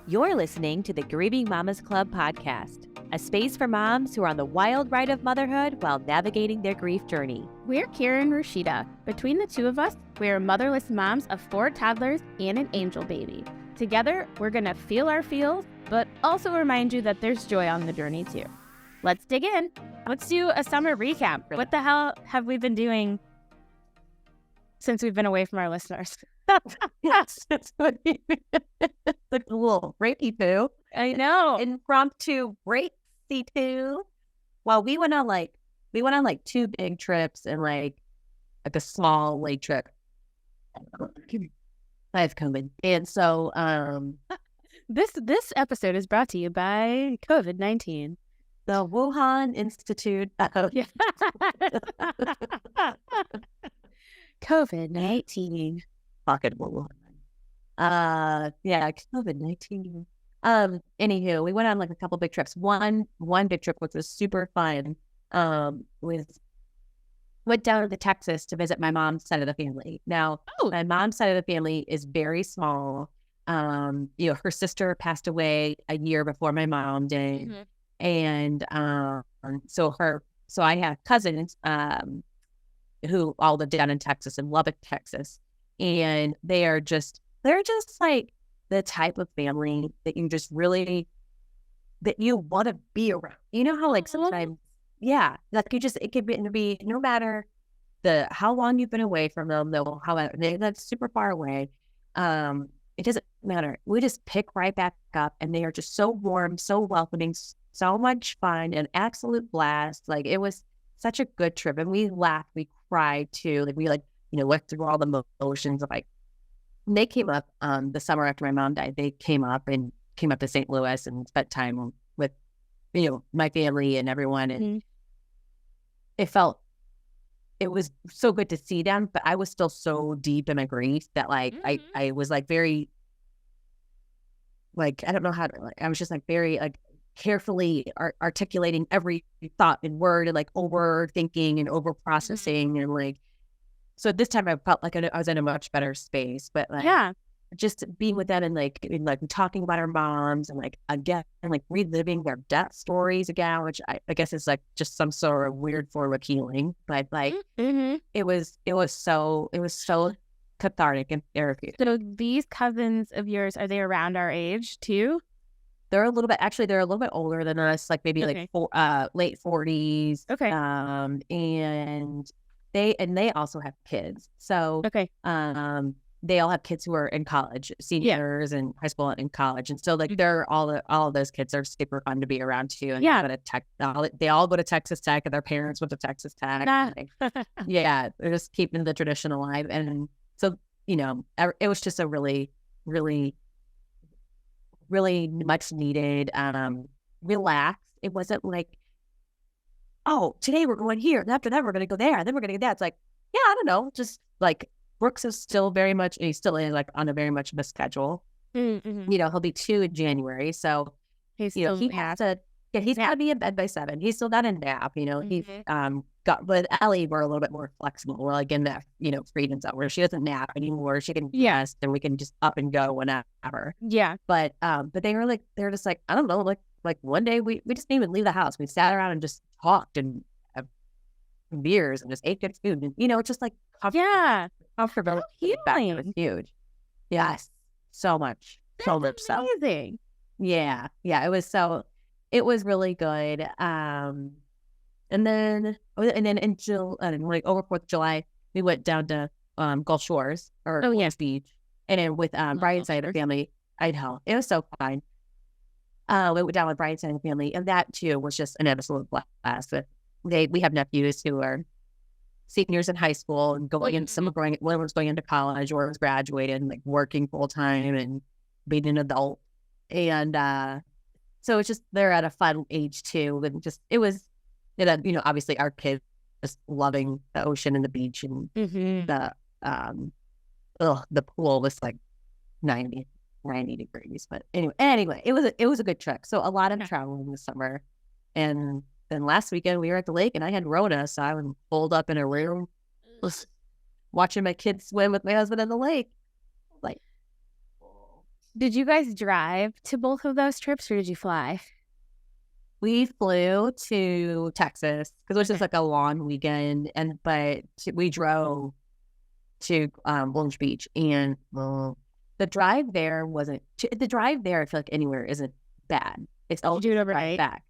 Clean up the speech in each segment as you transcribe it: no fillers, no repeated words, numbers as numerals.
You're listening to the Grieving Mamas Club podcast, a space for moms who are on the wild ride of motherhood while navigating their grief journey. We're Kira and Rashida. Between the two of us, we're motherless moms of 4 toddlers and an angel baby. Together, we're going to feel our feels, but also remind you that there's joy on the journey too. Let's dig in. Let's do a summer recap. What the hell have we been doing since we've been away from our listeners? Yes, it's what a little breaky poo. I know. Impromptu breaky poo. Well, we went on like 2 big trips and like a small lake trip. I have COVID. And so This episode is brought to you by COVID-19. The Wuhan Institute. Yeah. COVID-19. Pocket Wuhan. Yeah, COVID-19. Anywho, we went on like a couple big trips. One big trip, which was super fun, went down to Texas to visit my mom's side of the family. Now, my mom's side of the family is very small. Her sister passed away a year before my mom did. Mm-hmm. And so I have cousins who all live down in Texas, in Lubbock, Texas. And they're just like the type of family that you just really, that you want to be around. You know how like sometimes, yeah, like it could be no matter how long you've been away from them, that's super far away. It doesn't matter. We just pick right back up, and they are just so warm, so welcoming, so much fun, an absolute blast. Like, it was such a good trip, and we laughed, we cried too. Like, we went through all the motions of like, they came up the summer after my mom died. They came up to St. Louis and spent time with, my family and everyone. And it was so good to see them, but I was still so deep in my grief that like, I was like very, like, I don't know how to, like, I was just like very like carefully articulating every thought and word and like overthinking and over processing and like, so this time I felt like I was in a much better space, but like, just being with them and like talking about our moms and like, again, and like reliving their death stories again, which I guess is like just some sort of weird form of healing, but like, it was so cathartic and therapeutic. So these cousins of yours, are they around our age too? They're a little bit older than us, like maybe like late 40s. Okay. And they also have kids. So they all have kids who are in college, seniors and high school and college. And so like all of those kids are super fun to be around too. And they all go to Texas Tech, and their parents went to Texas Tech. They're just keeping the tradition alive. And so, it was just a really, really, really much needed, relaxed. It wasn't like, oh, today we're going here, and after that we're going to go there, and then we're going to go that. It's like, yeah, I don't know, just like Brooks is still very much, he's still in like on a very much of a schedule. Mm-hmm. He'll be 2 in January, so he's got to be in bed by 7. He's still got a nap. He's with Ellie, we're a little bit more flexible. We're like in that freedom zone where she doesn't nap anymore. She can rest, and we can just up and go whenever. Yeah, but they're just like, I don't know, like one day we just didn't even leave the house. We sat around and just talked and had beers and just ate good food, and just like comfortable. Healing was huge. Yes, so much, so much. Amazing. Yeah, it was really good. And then in July, like over 4th of July, we went down to Gulf Shores or Beach, and then with Brian's side of the family, Idaho. It was so fun. We went down with Brian's side of the family, and that too was just an absolute blast. We have nephews who are seniors in high school and one was going into college or was graduated and like working full time and being an adult, and so it's just they're at a fun age too, and just it was. Obviously our kids just loving the ocean and the beach, and the pool was like 90 degrees. But anyway, it was a good trip. So a lot of traveling this summer. And then last weekend we were at the lake, and I had Rona, so I was holed up in a room, watching my kids swim with my husband in the lake. Like, Did you guys drive to both of those trips or did you fly? We flew to Texas because it was just like a long weekend, but we drove to Long Beach, and the drive there wasn't. The drive there, I feel like anywhere isn't bad. It's all do it overnight back.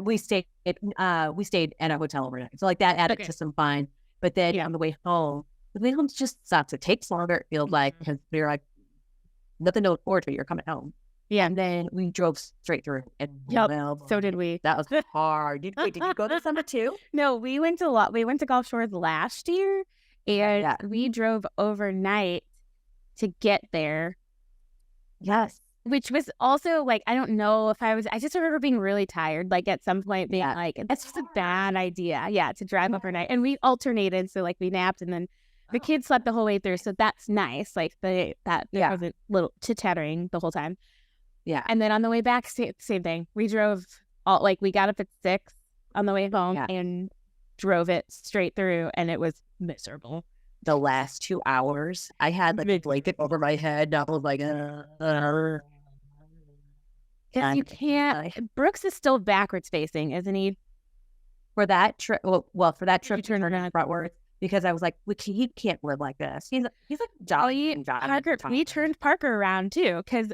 We stayed at a hotel overnight, so like that added to some fun. But then on the way home just sucks. It takes longer. It feels like because we're like nothing to look forward to. You're coming home. Yeah, and then we drove straight through. And so did we. That was hard. Did you go this summer too? No, we went to Gulf Shores last year, and we drove overnight to get there. Yes, which was also like I don't know if I just remember being really tired. Like at some point being like, it's just a bad idea. Yeah, to drive overnight, and we alternated. So like we napped, and then the kids slept the whole way through. So that's nice. Like there wasn't little chit-chattering the whole time. Yeah. And then on the way back, same thing. We drove we got up at 6 on the way home and drove it straight through, and it was miserable. The last 2 hours, I had like a blanket over my head. And I was like, because you can't. Brooks is still backwards facing, isn't he? For that trip, well, for that trip, you turned around frontwards because I was like, he can't live like this. He's like jolly. Parker, we turned Parker around too because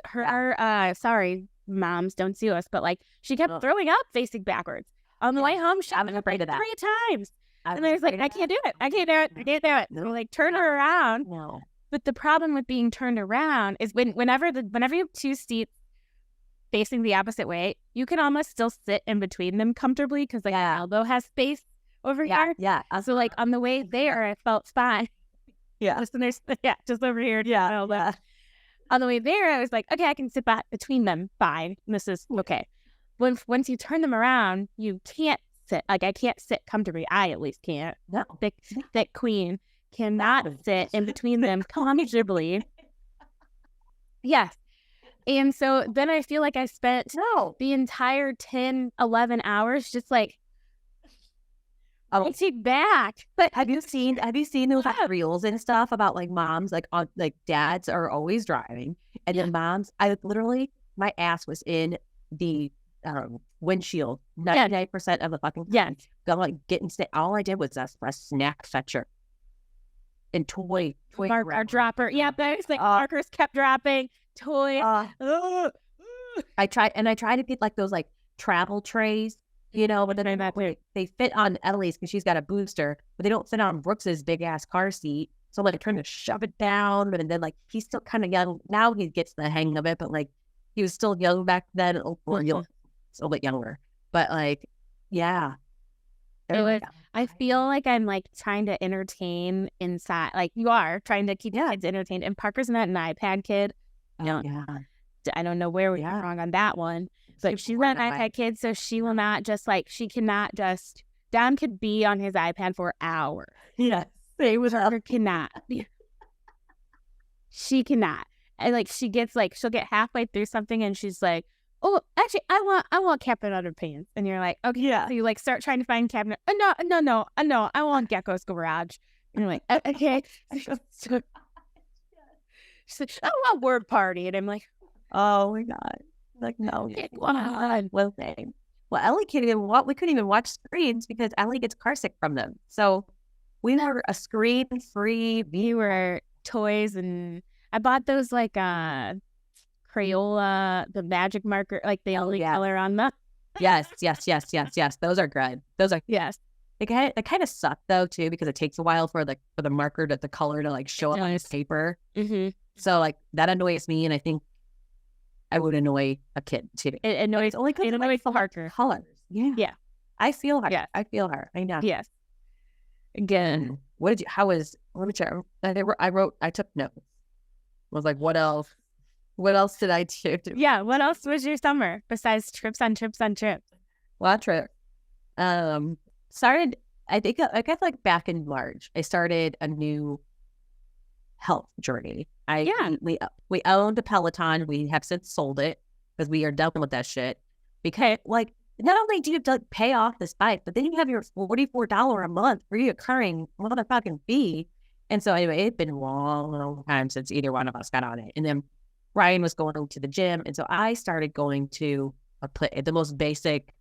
sorry, moms, don't sue us, but like she kept throwing up facing backwards on the way home. I'm afraid of that 3 times, and I was like, I can't do it. I can't do it. No. We're like, turn her around. No. But the problem with being turned around is whenever you have 2 seats facing the opposite way, you can almost still sit in between them comfortably because like your elbow has space over here. Yeah. So like on the way there, I felt fine. Yeah. Listeners, just over here. Yeah. On the way there, I was like, okay, I can sit back between them. Fine. This is okay. Once you turn them around, you can't sit. Like I can't sit comfortably. I at least can't. No. Thick queen cannot sit in between them comfortably. Yes. And so then I feel like I spent the entire 10, 11 hours just like take back. But have you seen those reels and stuff about like moms, like dads are always driving, and then moms, my ass was in the windshield 99% of the fucking time. Going getting all I did was a snack fetcher and toy our dropper. Yeah, but it's like markers kept dropping. Toy. I tried to get like those like travel trays, but then they fit on Ellie's because she's got a booster, but they don't fit on Brooks's big ass car seat. So like trying to shove it down, and then like he's still kind of young now. He gets the hang of it, but like he was still young back then, or still a bit younger. But like, yeah. I feel like I'm like trying to entertain inside. Like you are trying to keep kids entertained, and Parker's not an iPad kid. I don't know where we were wrong on that one. But she's not an iPad kid, so she will not she cannot just, Dom could be on his iPad for hours. Yeah. Same with her. Parker cannot. She cannot. And like she'll get halfway through something and she's like, oh, actually, I want Captain Underpants. And you're like, okay. Yeah. So you like start trying to find Captain. No, I want Gecko's Garage. And you're like, okay. She's like, I want Word Party. And I'm like, oh my God. Like, no. Well, thing. Well, Ellie we couldn't even watch screens because Ellie gets car sick from them. So we were a screen-free viewer, toys, and I bought those like Crayola, the magic marker, like the only color on them. Yes. Those are good. Yes. They kind of suck though too because it takes a while for the marker the color to like show up on his paper. Mm-hmm. So like that annoys me, and I think I would annoy a kid too. It annoys Parker. Colors. Yeah. I feel her. Yeah. I feel her. I know. Yes. Again, let me check. I took notes. I was like, what else? What else did I do? Yeah. What else was your summer besides trips on trips on trips? Well, trip. Started, I guess like back in March, I started a new health journey. We owned a Peloton. We have since sold it because we are done with that shit. Because like not only do you have to pay off this bike, but then you have your $44 a month reoccurring motherfucking fee. And so anyway, it's been a long time since either one of us got on it. And then Ryan was going to the gym. And so I started going to the most basic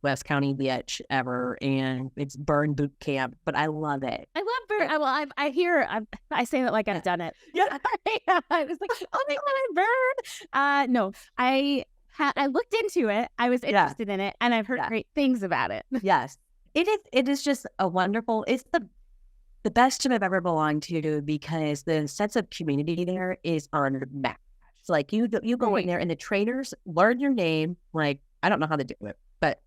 West County bitch ever. And it's burn boot camp, but I love it. I love burn. Well, I say that like I've done it. Yeah. I was like, oh my God, I burned. No, I looked into it. I was interested in it, and I've heard great things about it. Yes. It is just a wonderful, it's the best gym I've ever belonged to, because the sense of community there is unmatched. It's like you go in there and the trainers learn your name. Like, I don't know how to do it, but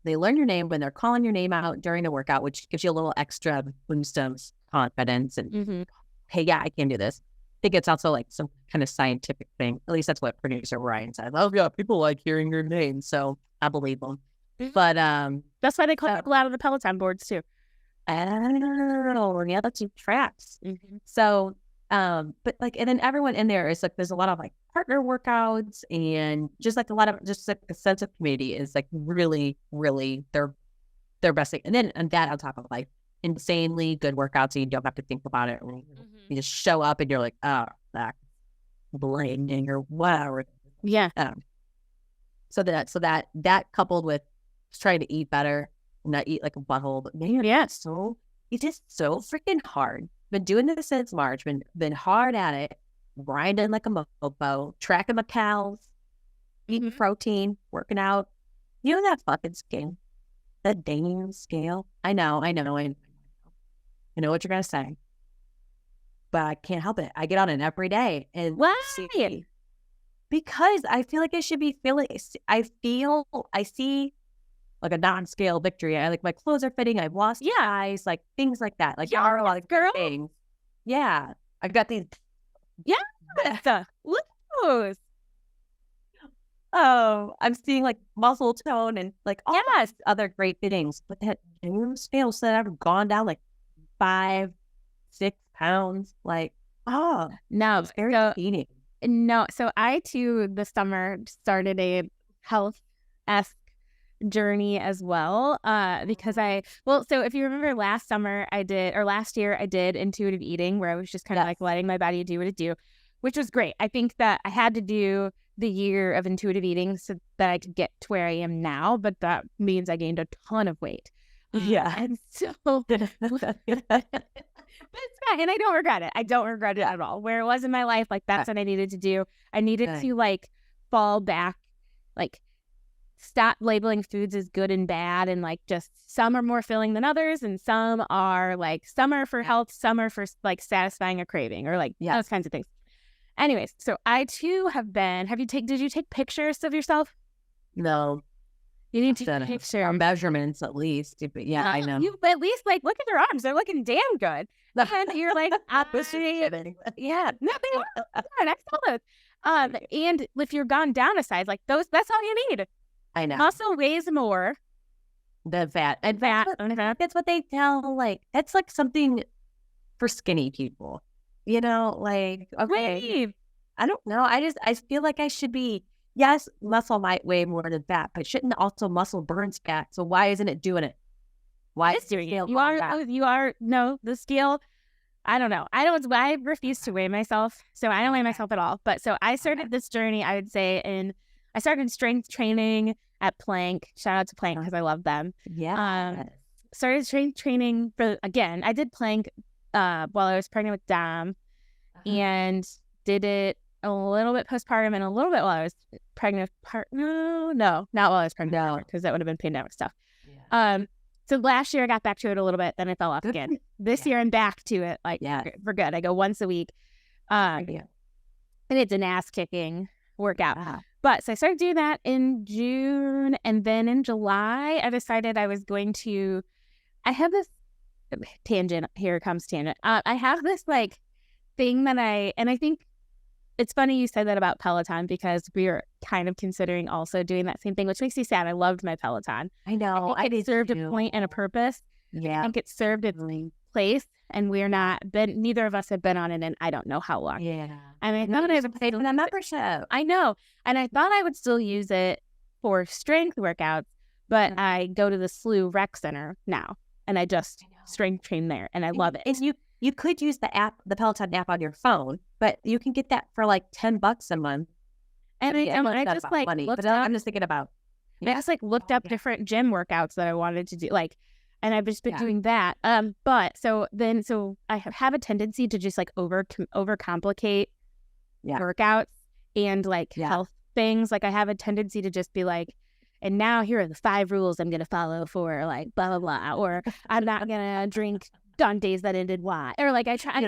they learn your name when they're calling your name out during a workout, which gives you a little extra boost of confidence. And hey, yeah, I can do this. I think it's also like some kind of scientific thing. At least that's what producer Ryan said. Oh yeah, people like hearing your name, so I believe them. But that's why they call people out of the Peloton boards too. Oh, yeah, that's some tracks. So, but like, and then everyone in there is like, there's a lot of like partner workouts, and just like a lot of just like a sense of community is like really, really their best thing. And then and that on top of like insanely good workouts, so you don't have to think about it. You just show up and you're like, oh, that's blinding or whatever. Yeah. So that coupled with trying to eat better, not eat like a butthole, but man, it's just so freaking hard. Been doing this since March. Been hard at it, grinding like a mofo, tracking my cows, eating protein, working out. You know that fucking scale, that damn scale. I know what you're gonna say, but I can't help it. I get on it every day, and why? Because I feel like I should be feeling. I see like a non-scale victory. I like my clothes are fitting. I've lost size, like things like that. Like there are a lot of good things. Yeah, I've got these. Yeah, look at those. Oh, I'm seeing like muscle tone and like all other great fittings. But that scale said I've gone down like 5-6 pounds. Like, no, it's very defeating. No, so I too this summer started a health-esque journey as well, because so if you remember last year I did intuitive eating, where I was just kind of like letting my body do what it do, which was great. I think that I had to do the year of intuitive eting so that I could get to where I am now, but that means I gained a ton of weight. And so but it's fine, and I don't regret it. I don't regret it at all. Where it was in my life, like that's what I needed to do. I needed to like fall back, like stop labeling foods as good and bad, and like just some are more filling than others, and some are for health, some are for like satisfying a craving, or like those kinds of things. Anyways, so I too have been. Did you take pictures of yourself? No. You need to take pictures. Measurements at least. But yeah, I know. You at least like look at their arms. They're looking damn good. And you're like, yeah, no, they are. I saw those. And if you're gone down a size, like that's all you need. I know. Muscle weighs more than fat. And that's what they tell. Like, it's like something for skinny people. You know, like, okay. Wait. I don't know. I feel like I should be, yes, muscle might weigh more than fat, but shouldn't also muscle burns fat? So why isn't it doing it? Why is doing it? The scale. I don't know. I refuse to weigh myself. So I don't weigh myself at all. But so I started this journey, I would say, I started strength training at Plank. Shout out to Plank because I love them. Yeah. Started strength training I did Plank while I was pregnant with Dom, and did it a little bit postpartum and a little bit while I was pregnant. No, not while I was pregnant, because that would have been pandemic stuff. Yeah. So last year I got back to it a little bit, then I fell off again. This year I'm back to it, for good. I go once a week, and it's an ass kicking workout. But so I started doing that in June, and then in July I decided I was going to. I have this tangent. Here comes tangent. I have this like thing that I think it's funny you said that about Peloton, because we are kind of considering also doing that same thing, which makes me sad. I loved my Peloton. I know. I think it served a point and a purpose. Yeah. I think it served its place, and neither of us have been on it in I don't know how long. Yeah. And I thought I would paid a membership. I know. And I thought I would still use it for strength workouts, but I go to the SLU Rec Center now, and I just strength train there, and I love it. And you could use the Peloton app on your phone, but you can get that for like $10 a month. And I just like money, but I'm just thinking about. I just like looked up different gym workouts that I wanted to do, like, and I've just been doing that. But so I have a tendency to just like overcomplicate workouts and like health things. Like I have a tendency to just be like, and now here are the 5 rules I'm going to follow for like blah, blah, blah. Or I'm not going to drink on days that ended Y. Or like I try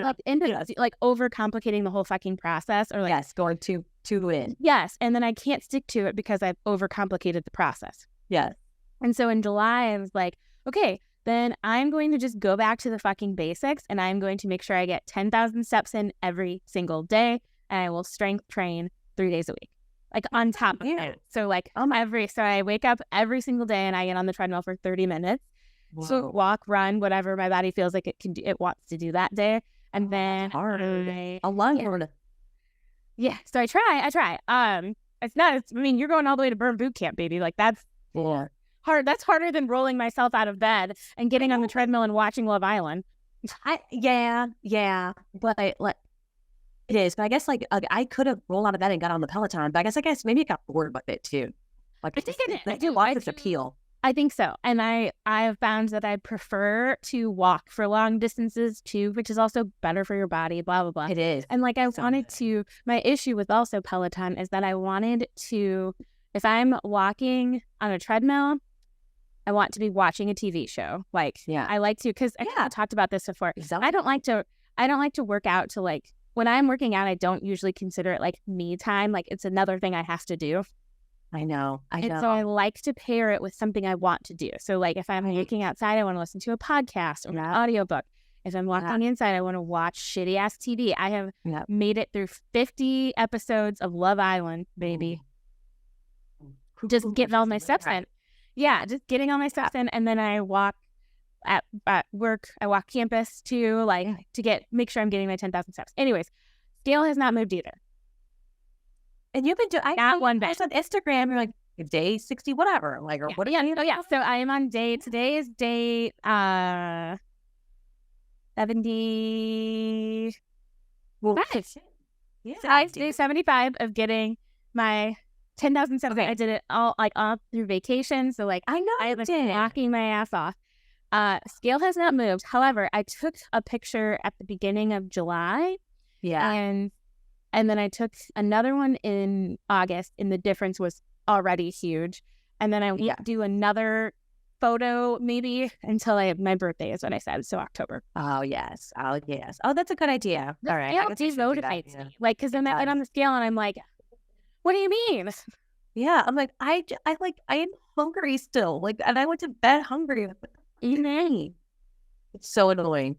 like overcomplicating the whole fucking process. Or like going too in. Yes. And then I can't stick to it because I've overcomplicated the process. Yes. And so in July, I was like, okay, then I'm going to just go back to the fucking basics and I'm going to make sure I get 10,000 steps in every single day. And I will strength train 3 days a week. Like on top of it. So like so I wake up every single day and I get on the treadmill for 30 minutes. Whoa. So walk, run, whatever my body feels like it wants to do that day. And then a long Yeah. So I try. It's not, I mean, you're going all the way to burn boot camp, baby. Like that's hard. That's harder than rolling myself out of bed and getting on the treadmill and watching Love Island. But it is, but I guess like I could have rolled out of bed and got on the Peloton, but I guess maybe it got bored with it too. Like I think I do like its appeal. I think so, and I have found that I prefer to walk for long distances too, which is also better for your body. Blah blah blah. It is, and like I wanted to. My issue with also Peloton is that I wanted to, if I'm walking on a treadmill, I want to be watching a TV show. Like I like to because I talked about this before. Exactly. I don't like to work out to like. When I'm working out, I don't usually consider it like me time. Like it's another thing I have to do. I know. And so I like to pair it with something I want to do. So like if I'm walking outside, I want to listen to a podcast or an audiobook. If I'm walking on the inside, I want to watch shitty ass TV. I have made it through 50 episodes of Love Island, baby. Just getting all my steps in. Yeah, just getting all my steps in. And then I walk at work, I walk campus too, like to make sure I'm getting my 10,000 steps. Anyways, scale has not moved either. And you've been doing not one bit. On Instagram, you're like day 60, whatever. Like, or what? So I am on day. Today is day 70. Day 75 of getting my 10,000 steps. I did it all through vacation. So like I was knocking my ass off. Scale has not moved. However, I took a picture at the beginning of July. Yeah. And then I took another one in August, and the difference was already huge. And then I won't do another photo maybe until my birthday is when I said, so October. Oh, yes. Oh, that's a good idea. All right. It demotivates me. Like, because then I went on the scale and I'm like, what do you mean? Yeah. I'm like, I am hungry still. Like, and I went to bed hungry. Eating. It's so annoying.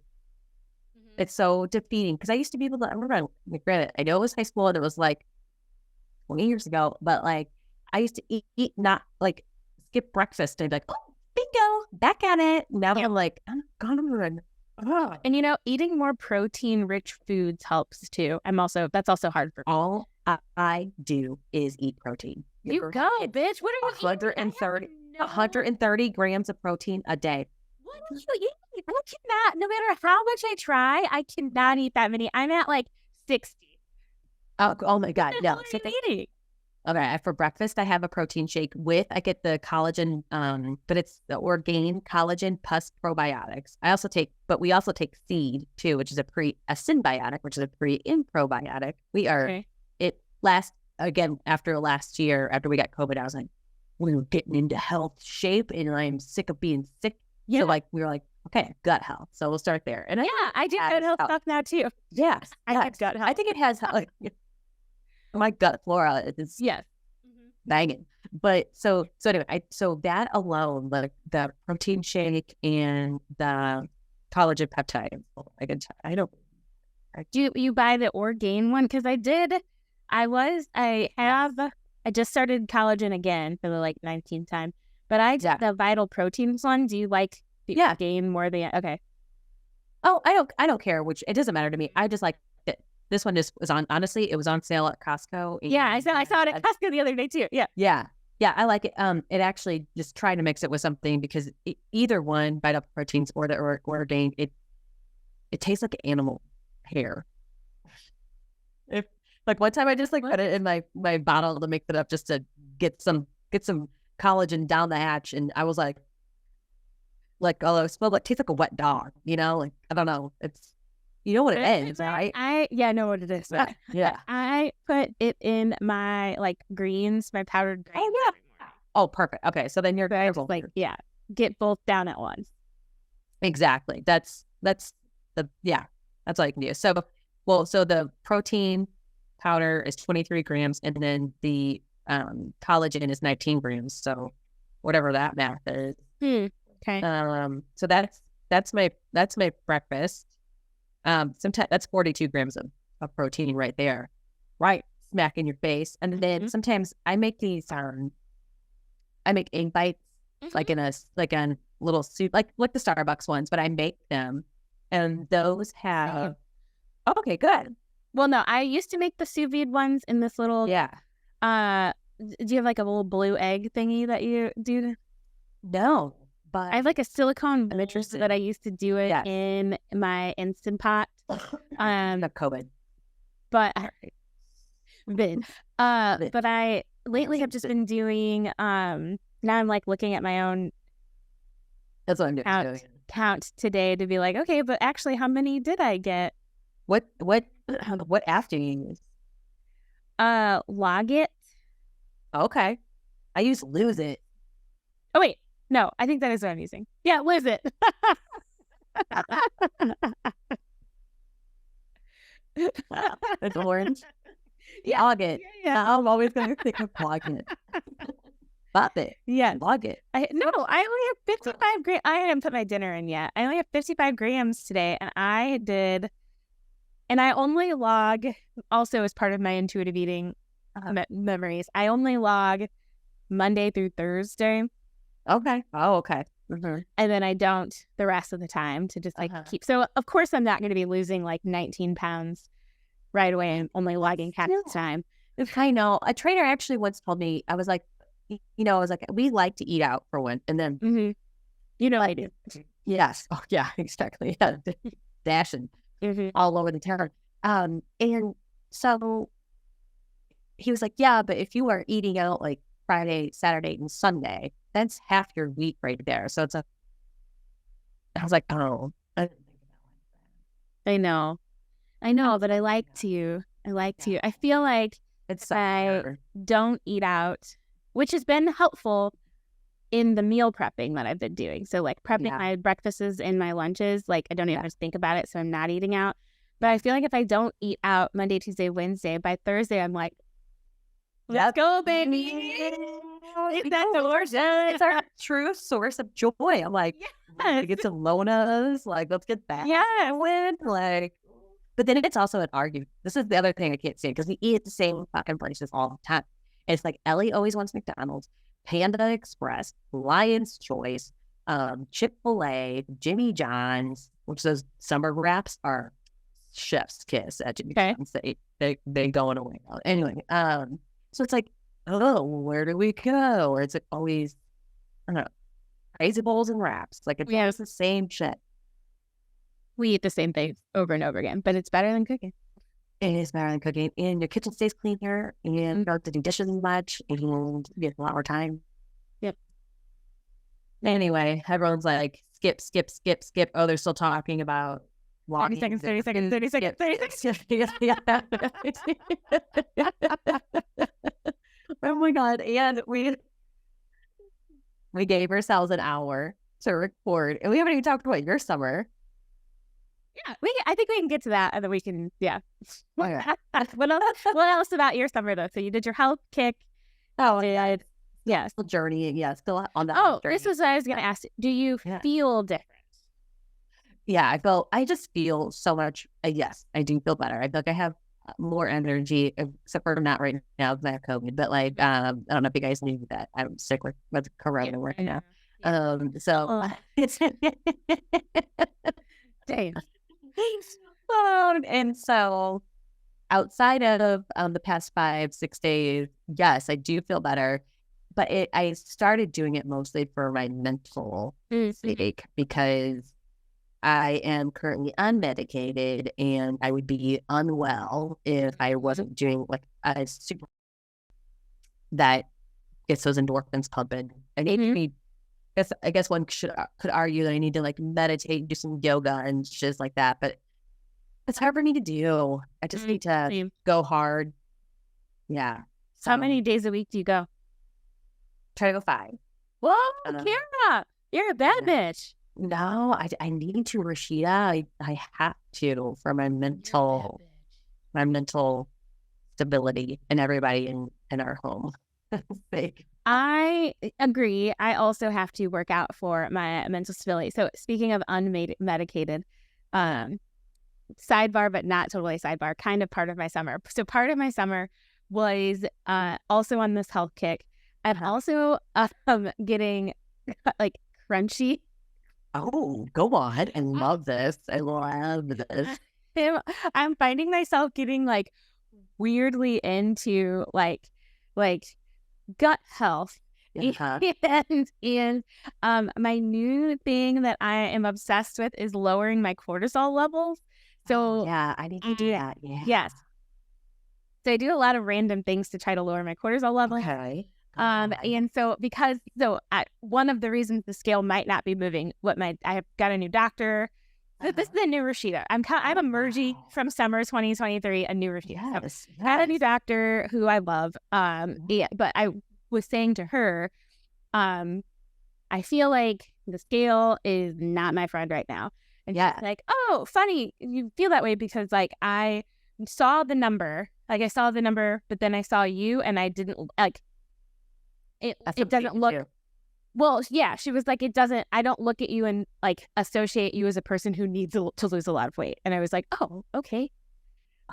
Mm-hmm. It's so defeating because I used to be able to. I remember, granted, I know it was high school and it was like 20 years ago, but like I used to eat not like skip breakfast and be like, oh, bingo, back at it. Now I'm like, I'm gonna. And eating more protein-rich foods helps too. That's also hard for me. All I do is eat protein. You go, bitch. What are you 130 grams of protein a day. What do you eat? I cannot, no matter how much I try, I cannot eat that many. I'm at like 60. Oh my God. No. What are you eating? Okay. For breakfast, I have a protein shake I get the collagen, but it's the Orgain collagen plus probiotics. We also take seed too, which is a symbiotic, which is a pre-in probiotic. After last year, after we got COVID, I was like, we were getting into health shape and I'm sick of being sick. Yeah. So like, we were like, okay, gut health. So we'll start there. And I do gut health stuff now too. Yes. I have gut health. I think it has like my gut flora is banging. But so anyway, so that alone, like the protein shake and the collagen peptide, do you buy the Orgain one? Because I just started collagen again for the 19th time, but I did the Vital Proteins one. Do you like the Orgain more than okay? Oh, I don't care which. It doesn't matter to me. I just like it. This one just was on. Honestly, it was on sale at Costco. Yeah, I saw it at Costco the other day too. Yeah. I like it. It actually just trying to mix it with something because either one, Vital Proteins or the Orgain, it tastes like animal hair. If like one time I just like put it in my bottle to mix it up just to get some collagen down the hatch, and I was like, oh, it smelled like, tastes like a wet dog, you know? Like, I don't know. It's, you know what it is, right? I know what it is. Yeah. I put it in my like greens, my powdered greens. Oh, yeah. Oh, perfect. Okay. So then you're like, yeah, get both down at once. Exactly. That's all I can do. So, so the protein powder is 23 grams, and then the collagen is 19 grams. So whatever that math is. Okay. So that's my breakfast. Sometimes that's 42 grams of protein right there, right smack in your face. And then sometimes I make these I make egg bites like in a little soup, like the Starbucks ones, but I make them, and those have okay, good. Well, no, I used to make the sous vide ones in this little do you have like a little blue egg thingy that you do? No, but I have like a silicone mattress that I used to do it in my Instant Pot. Not COVID, but I lately have just been doing now I'm like looking at my own that's what I'm doing. Count today to be like, okay, but actually how many did I get? What app do you use? Log It. Okay. I use Lose It. Oh wait, no, I think that is what I'm using. Yeah, Lose It. It's orange. Yeah. Log It. Yeah. I'm always going to think of Log It. Bop it. Yeah. Log It. I only have 55 grams. I haven't put my dinner in yet. I only have 55 grams today, and I only log, also as part of my intuitive eating memories, I only log Monday through Thursday. Okay. Oh, okay. And then I don't the rest of the time to just like keep. So, of course, I'm not going to be losing like 19 pounds right away and only logging half the time. I know. A trainer actually once told me, I was like, we like to eat out for one. And then, you know, I do. Yes. Oh, yeah, exactly. Yeah. Dashing all over the town. And so he was like, yeah, but if you are eating out like Friday, Saturday, and Sunday, that's half your week right there. So I was like, oh, I didn't think about that. I know, but I like to. I feel like if I don't eat out, which has been helpful in the meal prepping that I've been doing. So like prepping my breakfasts and my lunches, like I don't even have to think about it. So I'm not eating out. But I feel like if I don't eat out Monday, Tuesday, Wednesday, by Thursday, I'm like, let's go, baby. It's our true source of joy. I'm like, we get to Lona's, like, let's get that. Yeah, I win. Like, but then it's also an argument. This is the other thing I can't stand, because we eat at the same fucking places all the time. It's like Ellie always wants McDonald's, Panda Express, Lion's Choice, Chick-fil-A, Jimmy John's, which those summer wraps are chef's kiss at Jimmy John's. They going away. Anyway, so it's like, oh, where do we go? Or it's like always, I don't know, crazy bowls and wraps. Like it's the same shit. We eat the same things over and over again, but it's better than cooking. It is better than cooking, and your kitchen stays cleaner, and you don't have to do dishes as much, and you get a lot more time. Yep. Anyway, everyone's like, skip. Oh, they're still talking about 30 seconds. Oh my God. And we gave ourselves an hour to record, and we haven't even talked about your summer. Yeah, I think we can get to that, and then we can, What else about your summer, though? So you did your health kick. Oh, yeah. Still journeying. Yeah, still on that. Oh, this was what I was going to ask. Do you feel different? Yeah, I just feel so much. Yes, I do feel better. I feel like I have more energy, except for not right now because I have COVID. But like, I don't know if you guys knew that I'm sick with corona right now. So it's damn. And so outside of the past 5-6 days, yes, I do feel better. But I started doing it mostly for my mental sake, because I am currently unmedicated and I would be unwell if I wasn't doing like a super that gets those endorphins pumping. I need to be, I guess one could argue that I need to like meditate, do some yoga and shit like that, but it's hard for me to do. I just need to go hard. Yeah. So how many days a week do you go? Try to go 5. Whoa, Kara, you're a bad bitch. No, I need to, Rashida. I have to for my mental stability and everybody in our home. I agree. I also have to work out for my mental stability. So speaking of unmedicated, sidebar, but not totally sidebar, kind of part of my summer. So part of my summer was also on this health kick. I'm also getting like crunchy. Oh, go on. I love this. I love this. I'm finding myself getting like weirdly into like gut health. And my new thing that I am obsessed with is lowering my cortisol levels. So yeah, I need to do that. Yeah. Yes. So I do a lot of random things to try to lower my cortisol level. Okay. And so one of the reasons the scale might not be moving, I have got a new doctor. This is a new Rashida. I'm emerging from summer 2023, a new Rashida. Yes, I had a new doctor who I love. But I was saying to her, I feel like the scale is not my friend right now. And she's like, oh, funny, you feel that way because like I saw the number, but then I saw you and I didn't like it. It doesn't look. Too. Well, yeah, she was like, I don't look at you and like associate you as a person who needs to lose a lot of weight. And I was like, oh, okay.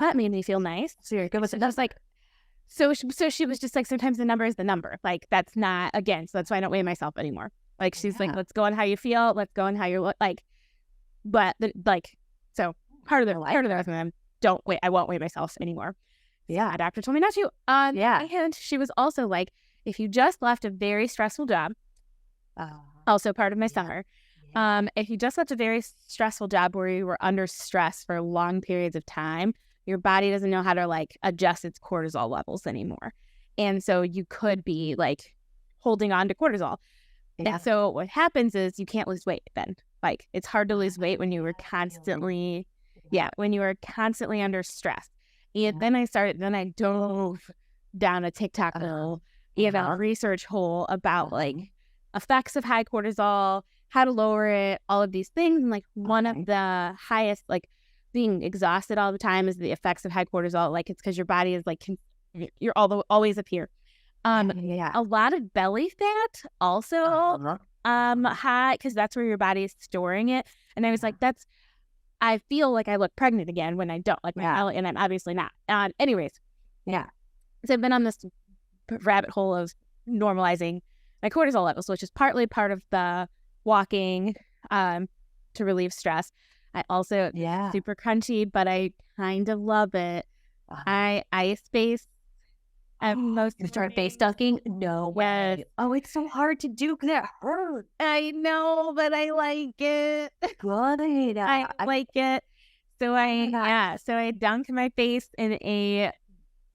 That made me feel nice. So you're good with it. I was like, so she was just like, sometimes the number is the number. Like, that's not, again, so that's why I don't weigh myself anymore. Like, she's like, let's go on how you feel. Let's go on how you look. Like, but so part of the reason I won't weigh myself anymore. Yeah. My doctor told me not to. And she was also like, if you just left a very stressful job, also part of my summer. If you just left a very stressful job where you were under stress for long periods of time, your body doesn't know how to like adjust its cortisol levels anymore. And so you could be like holding on to cortisol. Yeah. And so what happens is you can't lose weight then. Like it's hard to lose weight when you were constantly, under stress. And then I dove down a TikTok hole, a research hole about like effects of high cortisol, how to lower it, all of these things. And like one of the highest, like being exhausted all the time is the effects of high cortisol. Like it's because your body is like, you're always up here. A lot of belly fat also high because that's where your body is storing it. And I was like, I feel like I look pregnant again when I don't like my belly, and I'm obviously not. Anyways. So I've been on this rabbit hole of normalizing my cortisol levels, which is partly part of the walking to relieve stress. I also super crunchy, but I kind of love it. I ice base. You start base dunking? No way. Oh, it's so hard to do because it hurts. I know, but I like it. Good. I like it. So I dunked my face in a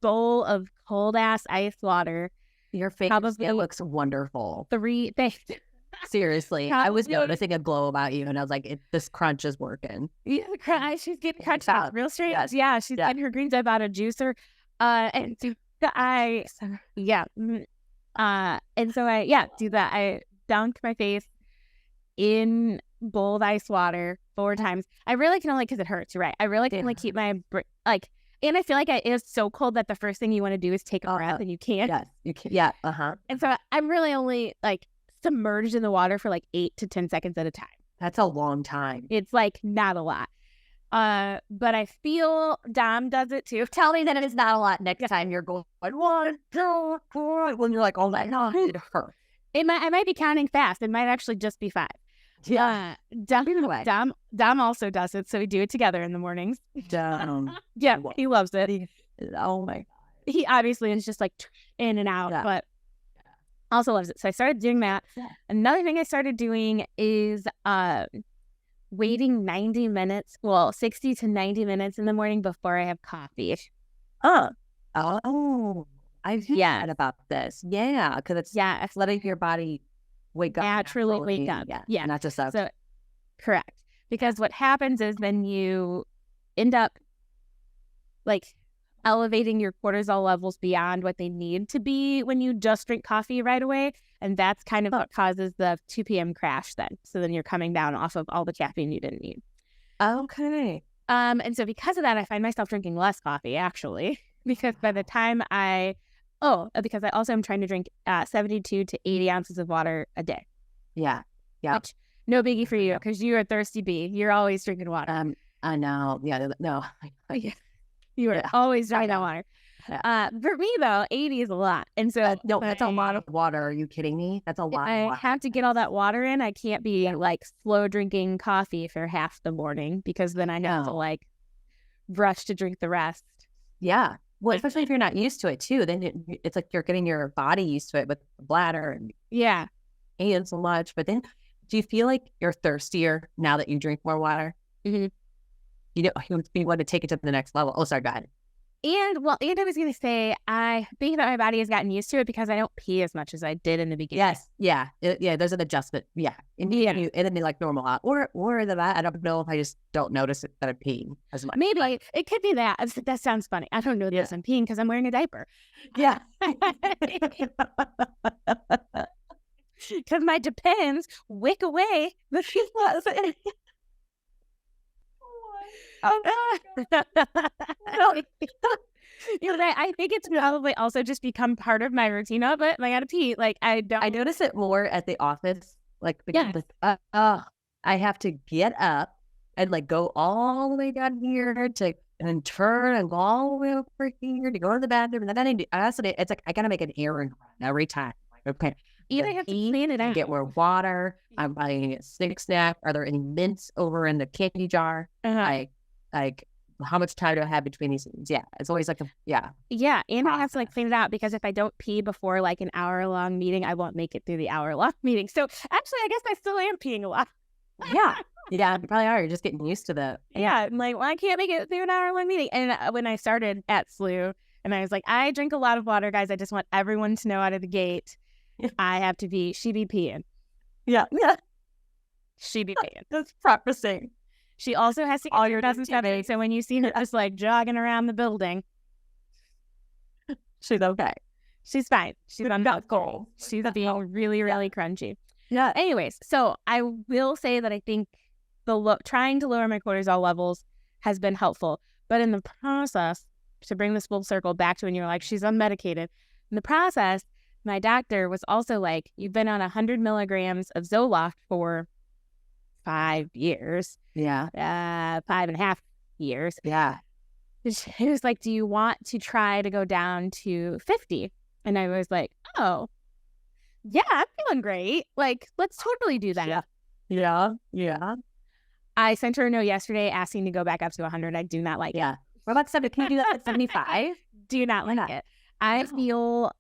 bowl of cold ass ice water. Your face looks wonderful. 3 days. Seriously, I was noticing a glow about you, and I was like, "This crunch is working." Yeah, she's getting crunched out real straight. Yes. Yeah, she's getting her greens. I bought a juicer, and so and so I do that. I dunked my face in bowl of ice water 4 times. I really can only because it hurts. Right? I really can only keep my like. And I feel like it is so cold that the first thing you want to do is take a breath, and you can't. Yes, you can. Yeah. And so I'm really only like submerged in the water for like 8 to 10 seconds at a time. That's a long time. It's like not a lot. But I feel Dom does it too. Tell me that it is not a lot next time you're going 1, 2, 3. When you're like, oh my God, it hurts. I might be counting fast. It might actually just be 5. Yeah. Dom also does it, so we do it together in the mornings. Dom. Yeah, he loves it. Oh my God. He obviously is just like in and out, but also loves it. So I started doing that. Another thing I started doing is waiting 90 minutes, 60 to 90 minutes in the morning before I have coffee. Oh, I've heard about this. Yeah, because it's letting your body wake up. Naturally wake up. Yeah. Not just us. So, correct. Because what happens is then you end up like elevating your cortisol levels beyond what they need to be when you just drink coffee right away. And that's kind of what causes the 2 p.m. crash then. So then you're coming down off of all the caffeine you didn't need. Okay. And so because of that, I find myself drinking less coffee, actually, because by the time because I also am trying to drink 72 to 80 ounces of water a day. Yeah. Yeah. Which, no biggie for you, because you're a thirsty bee. You're always drinking water. I know. Yeah. No. You are always drinking that water. Yeah. For me, though, 80 is a lot. And so no, that's a lot of water. Are you kidding me? That's a lot of water. I have to get all that water in. I can't be like slow drinking coffee for half the morning, because then I have to like rush to drink the rest. Yeah. Well, especially if you're not used to it too, then it's like you're getting your body used to it with the bladder and so much. But then do you feel like you're thirstier now that you drink more water? Mm-hmm. You want to take it to the next level. Oh, sorry, go ahead. And I was going to say, I think that my body has gotten used to it because I don't pee as much as I did in the beginning. Yes. Yeah. There's an adjustment. Yeah. And then like normal out. Or that I don't know if I just don't notice it that I'm peeing as much. Maybe it could be that. That sounds funny. I don't know this. I'm peeing because I'm wearing a diaper. Yeah. Because my Depends wick away the I think it's probably also just become part of my routine of it. I gotta pee. Like I notice it more at the office. Like because I have to get up and like go all the way down here and then turn and go all the way over here to go to the bathroom. And then it's like I gotta make an errand run every time. Like, okay. Either I have to clean it out. Get more water. I'm buying a snack. Are there any mints over in the candy jar? Like how much time do I have between these things? Yeah. It's always like and I have to like clean it out, because if I don't pee before like an hour-long meeting, I won't make it through the hour-long meeting. So actually, I guess I still am peeing a lot. Yeah, you probably are. You're just getting used to the I'm like, well, I can't make it through an hour-long meeting. And when I started at SLU, and I was like, I drink a lot of water, guys. I just want everyone to know out of the gate, I have to be. She be peeing. Yeah. She be peeing. That's practicing. She also has to get all your doesn't have it. So when you see her just like jogging around the building, she's okay. She's fine. She's on that goal. She's being really, really crunchy. Yeah. Anyways, so I will say that I think trying to lower my cortisol levels has been helpful. But in the process, to bring this full circle back to when you're like, she's unmedicated. In the process, my doctor was also like, you've been on 100 milligrams of Zoloft for 5 years. Yeah. 5.5 years. Yeah. He was like, do you want to try to go down to 50? And I was like, oh, yeah, I'm feeling great. Like, let's totally do that. Yeah. I sent her a note yesterday asking to go back up to 100. I do not like it. What about 70? Can you do that at 75? Do not like it. I feel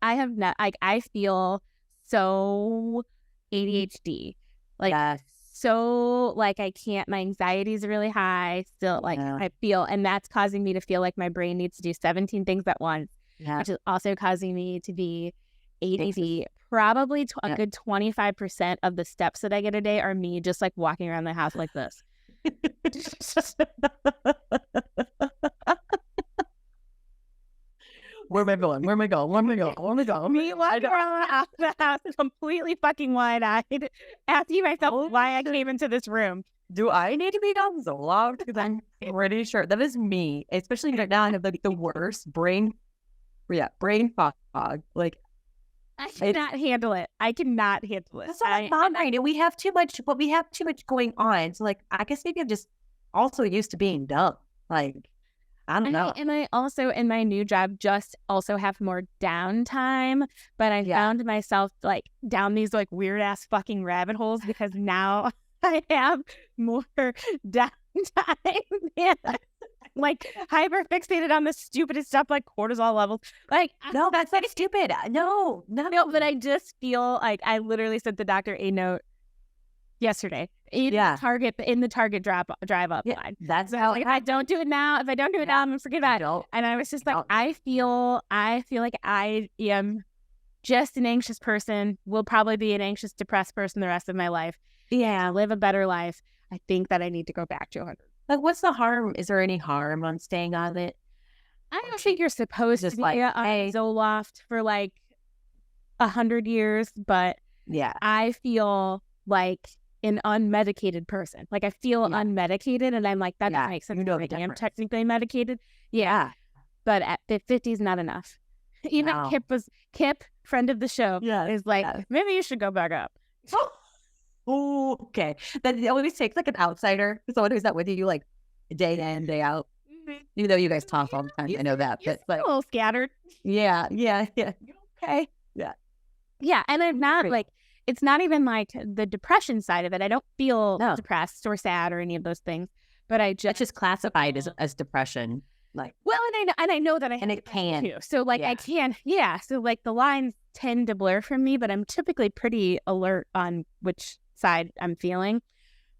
so ADHD. Like, so like I can't, my anxiety is really high still. Like I feel, and that's causing me to feel like my brain needs to do 17 things at once, which is also causing me to be ADD. Probably a good 25% of the steps that I get a day are me just like walking around the house like this. Where am I going? Me walking around the house completely fucking wide-eyed, asking myself why I came into this room. Do I need to be on Zoloft? Because I'm pretty sure that is me. Especially right now, I have like the worst brain fog. Like I cannot handle it. I cannot handle it. That's not fine. And we have too much, but we have too much going on. So like, I guess maybe I'm just also used to being dumb. Like, I don't know. And I also, in my new job, just also have more downtime. But I found myself like down these like weird ass fucking rabbit holes because now I have more downtime. And like hyper fixated on the stupidest stuff like cortisol levels. Like, no, that's not stupid. No. But I just feel like I literally sent the doctor a note yesterday in the Target drive up line. That's how I don't do it now. If I don't do it now, I'm gonna forget about it. And I was just like, I feel like I am just an anxious person. Will probably be an anxious, depressed person the rest of my life. Yeah, live a better life. I think that I need to go back to 100. Like, what's the harm? Is there any harm on staying on it? I don't think you're supposed to be on Zoloft for like 100 years, but I feel like an unmedicated person. Like I feel unmedicated, and I'm like, that doesn't make sense. I am technically medicated. Yeah. But at 50 is not enough. Even Kip, friend of the show, is like, maybe you should go back up. Oh, okay. Then it always takes like an outsider, someone who's not with you, like day in, day out. Even though you guys talk all the time, I know that, but like a little scattered. Yeah. Okay. Yeah, and I'm not like, it's not even like the depression side of it. I don't feel depressed or sad or any of those things, but it's just classified as depression. Like, well, and I know that I and it can too. So like I can, so like the lines tend to blur from me, but I'm typically pretty alert on which side I'm feeling.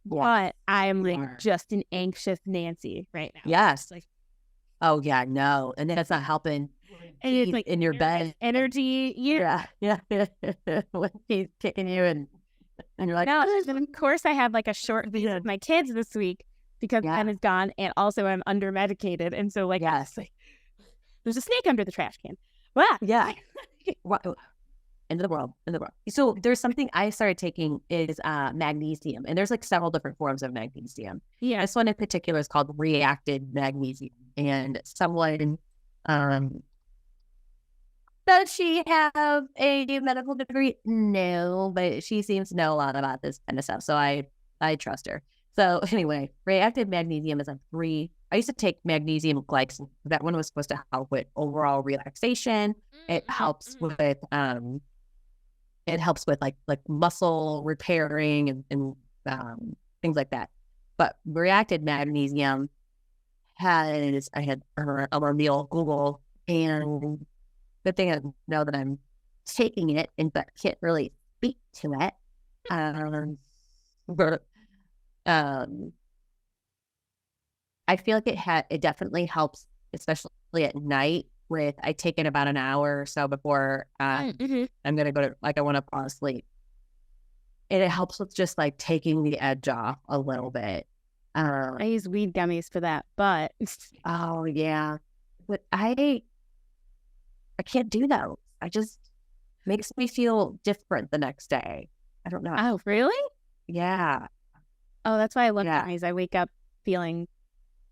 But I'm like just an anxious Nancy right now. Yes. Like, oh yeah, no, and then it's not helping. And it's like in your bed, energy. Yeah. When he's kicking you, and you're like, no. And of course, I have like a short visit with my kids this week because Ben is gone, and also I'm under medicated, and so like, there's a snake under the trash can. Wow. Yeah. End of the world. So there's something I started taking is magnesium, and there's like several different forms of magnesium. Yeah. This one in particular is called reacted magnesium, and someone does she have a medical degree? No, but she seems to know a lot about this kind of stuff, so I trust her. So anyway, reactive magnesium is I used to take magnesium glycinate. That one was supposed to help with overall relaxation. It helps with like muscle repairing and things like that. But reacted magnesium I had a meal Google, and good thing I know that I'm taking it, and but can't really speak to it. But I feel like it definitely helps, especially at night. I take it about an hour or so before I'm gonna go to, like, I want to fall asleep, and it helps with just like taking the edge off a little bit. I use weed gummies for that, but oh yeah, but I can't do those. I just makes me feel different the next day. I don't know. Oh really? Yeah. Oh, that's why I love gummies. I wake up feeling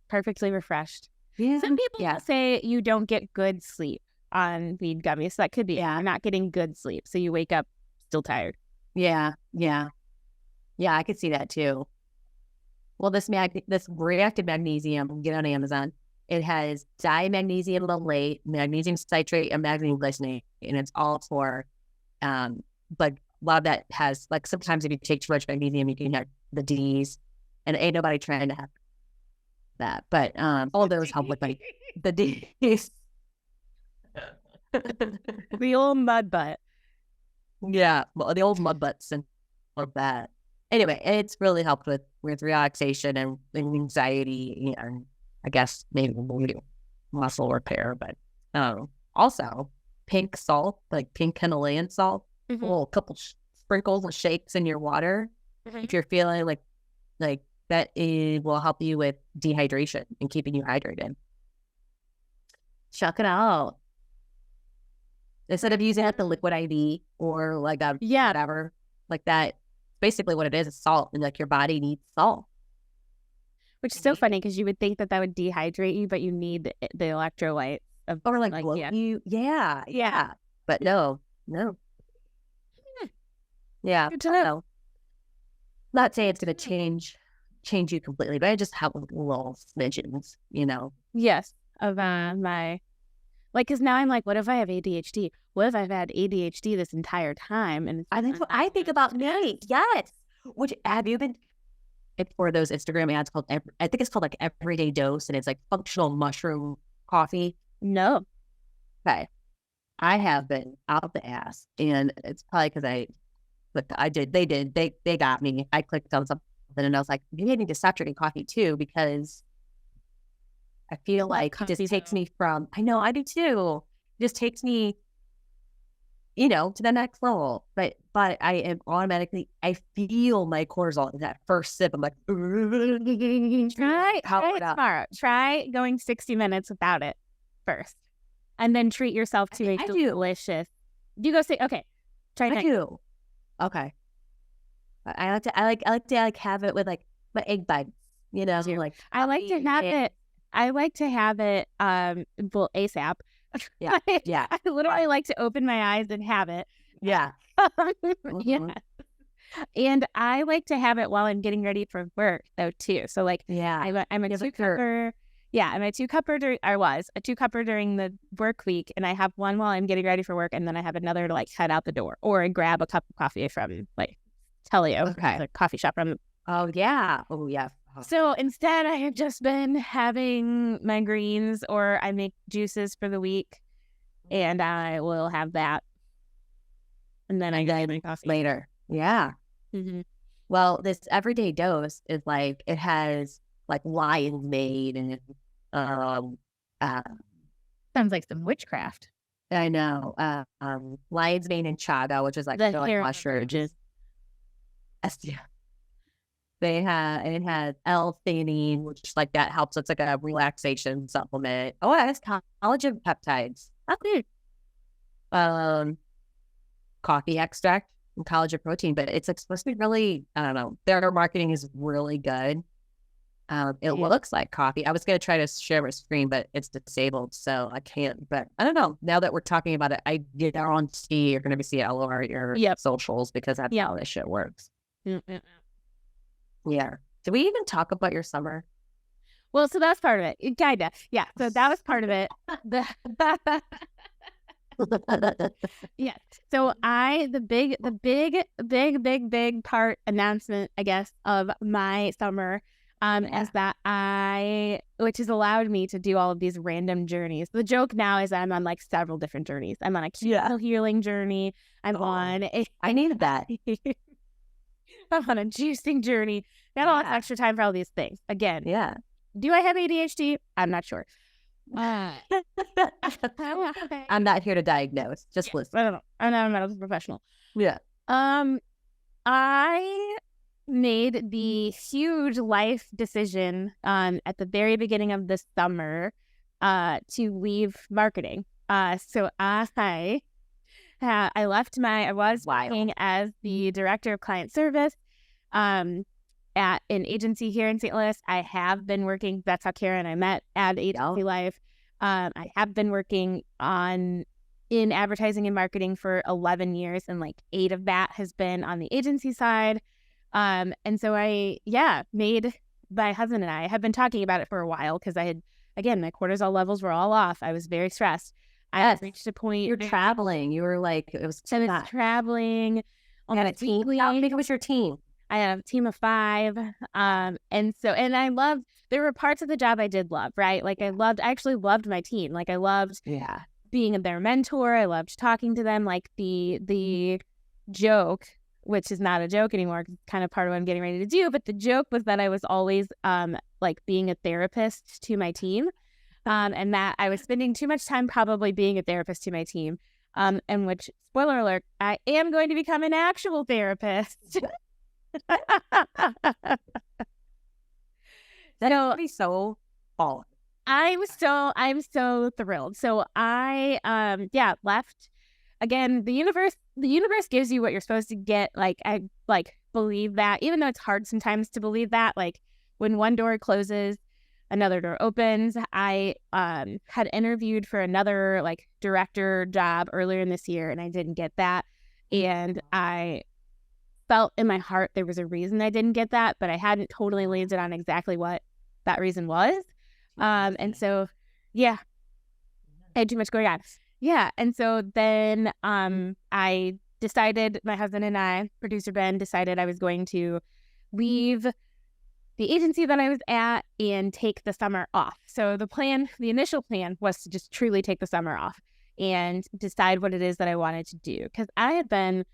perfectly refreshed. Yeah. Some people say you don't get good sleep on weed gummies. So that could be you're not getting good sleep, so you wake up still tired. Yeah, I could see that too. Well, this reactive magnesium, you can get on Amazon. It has dimagnesium malate, magnesium citrate, and magnesium glycinate, and it's all for, like a lot of that has, like, sometimes if you take too much magnesium, you can have the D's, and ain't nobody trying to have that, but all of those help with like the D's. The old mud butt. Yeah, well, the old mud butts and all of that. Anyway, it's really helped with relaxation and anxiety, and I guess maybe muscle repair. But also pink salt, like pink Himalayan salt, a couple sprinkles of shakes in your water. If you're feeling like that, it will help you with dehydration and keeping you hydrated. Check it out. Instead of using the liquid IV or like whatever like that, basically what it is salt, and like your body needs salt. Which is so funny because you would think that would dehydrate you, but you need the electrolyte or like you. Yeah. But no. Yeah. Good to know. Not saying it's going to change you completely, but I just have little smidgens, Yes, of my, like, because now I'm like, what if I have ADHD? What if I've had ADHD this entire time? And I think about me. Yes. Which have you been for those Instagram ads called? I think it's called like Everyday Dose, and it's like functional mushroom coffee. No. Okay. I have been out the ass, and it's probably because I did. They did. They got me. I clicked on something and I was like, maybe I need to stop drinking coffee too, because I feel like it just takes me from, I know, I do too. It just takes me, to the next level. But I am automatically, I feel my cortisol in that first sip. I'm like, try it tomorrow. Try going 60 minutes without it first. And then treat yourself to a delicious. You go say, okay, try it. I do. Okay. I like to have it with like my egg bites, like I like to have it. I like to have it ASAP. Yeah. Yeah. I literally like to open my eyes and have it. Yeah. Yeah. And I like to have it while I'm getting ready for work though too. So like I'm a 2-cupper. Yeah, I'm a 2-cupper I was a 2-cupper during the work week, and I have one while I'm getting ready for work, and then I have another to like head out the door or grab a cup of coffee from like Telio, the coffee shop from. Oh yeah. So instead, I have just been having my greens, or I make juices for the week, and I will have that, and then I get my coffee later. Yeah. Mm-hmm. Well, this everyday dose is like, it has like lion's mane and sounds like some witchcraft. I know. Lion's mane and chaga, which is like the like mushrooms. Yeah. It has L-theanine, which like that helps. It's like a relaxation supplement. Oh, it has collagen peptides. Okay. Coffee extract and collagen protein, but it's like supposed to be really, I don't know. Their marketing is really good. It looks like coffee. I was going to try to share my screen, but it's disabled, so I can't. But I don't know. Now that we're talking about it, I get on see. You're going to be seeing all over your socials, because that's how this shit works. Mm-hmm. Yeah. Did we even talk about your summer? Well, so that's part of it. Kinda. Yeah. So that was part of it. Yeah. So the big part announcement, I guess, of my summer is that which has allowed me to do all of these random journeys. The joke now is I'm on like several different journeys. I'm on a keto healing journey. I needed that. I'm on a juicing journey. Got a lot of extra time for all these things. Again, do I have ADHD? I'm not sure. I'm not here to diagnose. Just listen. I don't know. I'm not a medical professional. Yeah. I made the huge life decision at the very beginning of this summer to leave marketing. So I was working as the director of client service at an agency here in St. Louis. I have been working, that's how Kara and I met, at Agency Life. I have been working in advertising and marketing for 11 years, and like 8 of that has been on the agency side. And so made my husband and I have been talking about it for a while, because my cortisol levels were all off. I was very stressed. I reached a point. You're traveling. You were like, it was. I was traveling. You had a team. How big was your team? I had a team of 5. And I loved. There were parts of the job I did love, right? Like I actually loved my team. Like I loved being their mentor. I loved talking to them. Like the joke, which is not a joke anymore, because it's kind of part of what I'm getting ready to do. But the joke was that I was always like being a therapist to my team. And that I was spending too much time probably being a therapist to my team, and which, spoiler alert, I am going to become an actual therapist. That would be so fun. I'm so thrilled. So I left. Again, the universe gives you what you're supposed to get. Like I believe that, even though it's hard sometimes to believe that. Like when one door closes, another door opens. I had interviewed for another like director job earlier in this year, and I didn't get that. And I felt in my heart there was a reason I didn't get that, but I hadn't totally landed on exactly what that reason was. And so, I had too much going on. Yeah. And so then I decided, my husband and I, producer Ben, decided I was going to leave the agency that I was at and take the summer off. So the initial plan was to just truly take the summer off and decide what it is that I wanted to do. Because I had been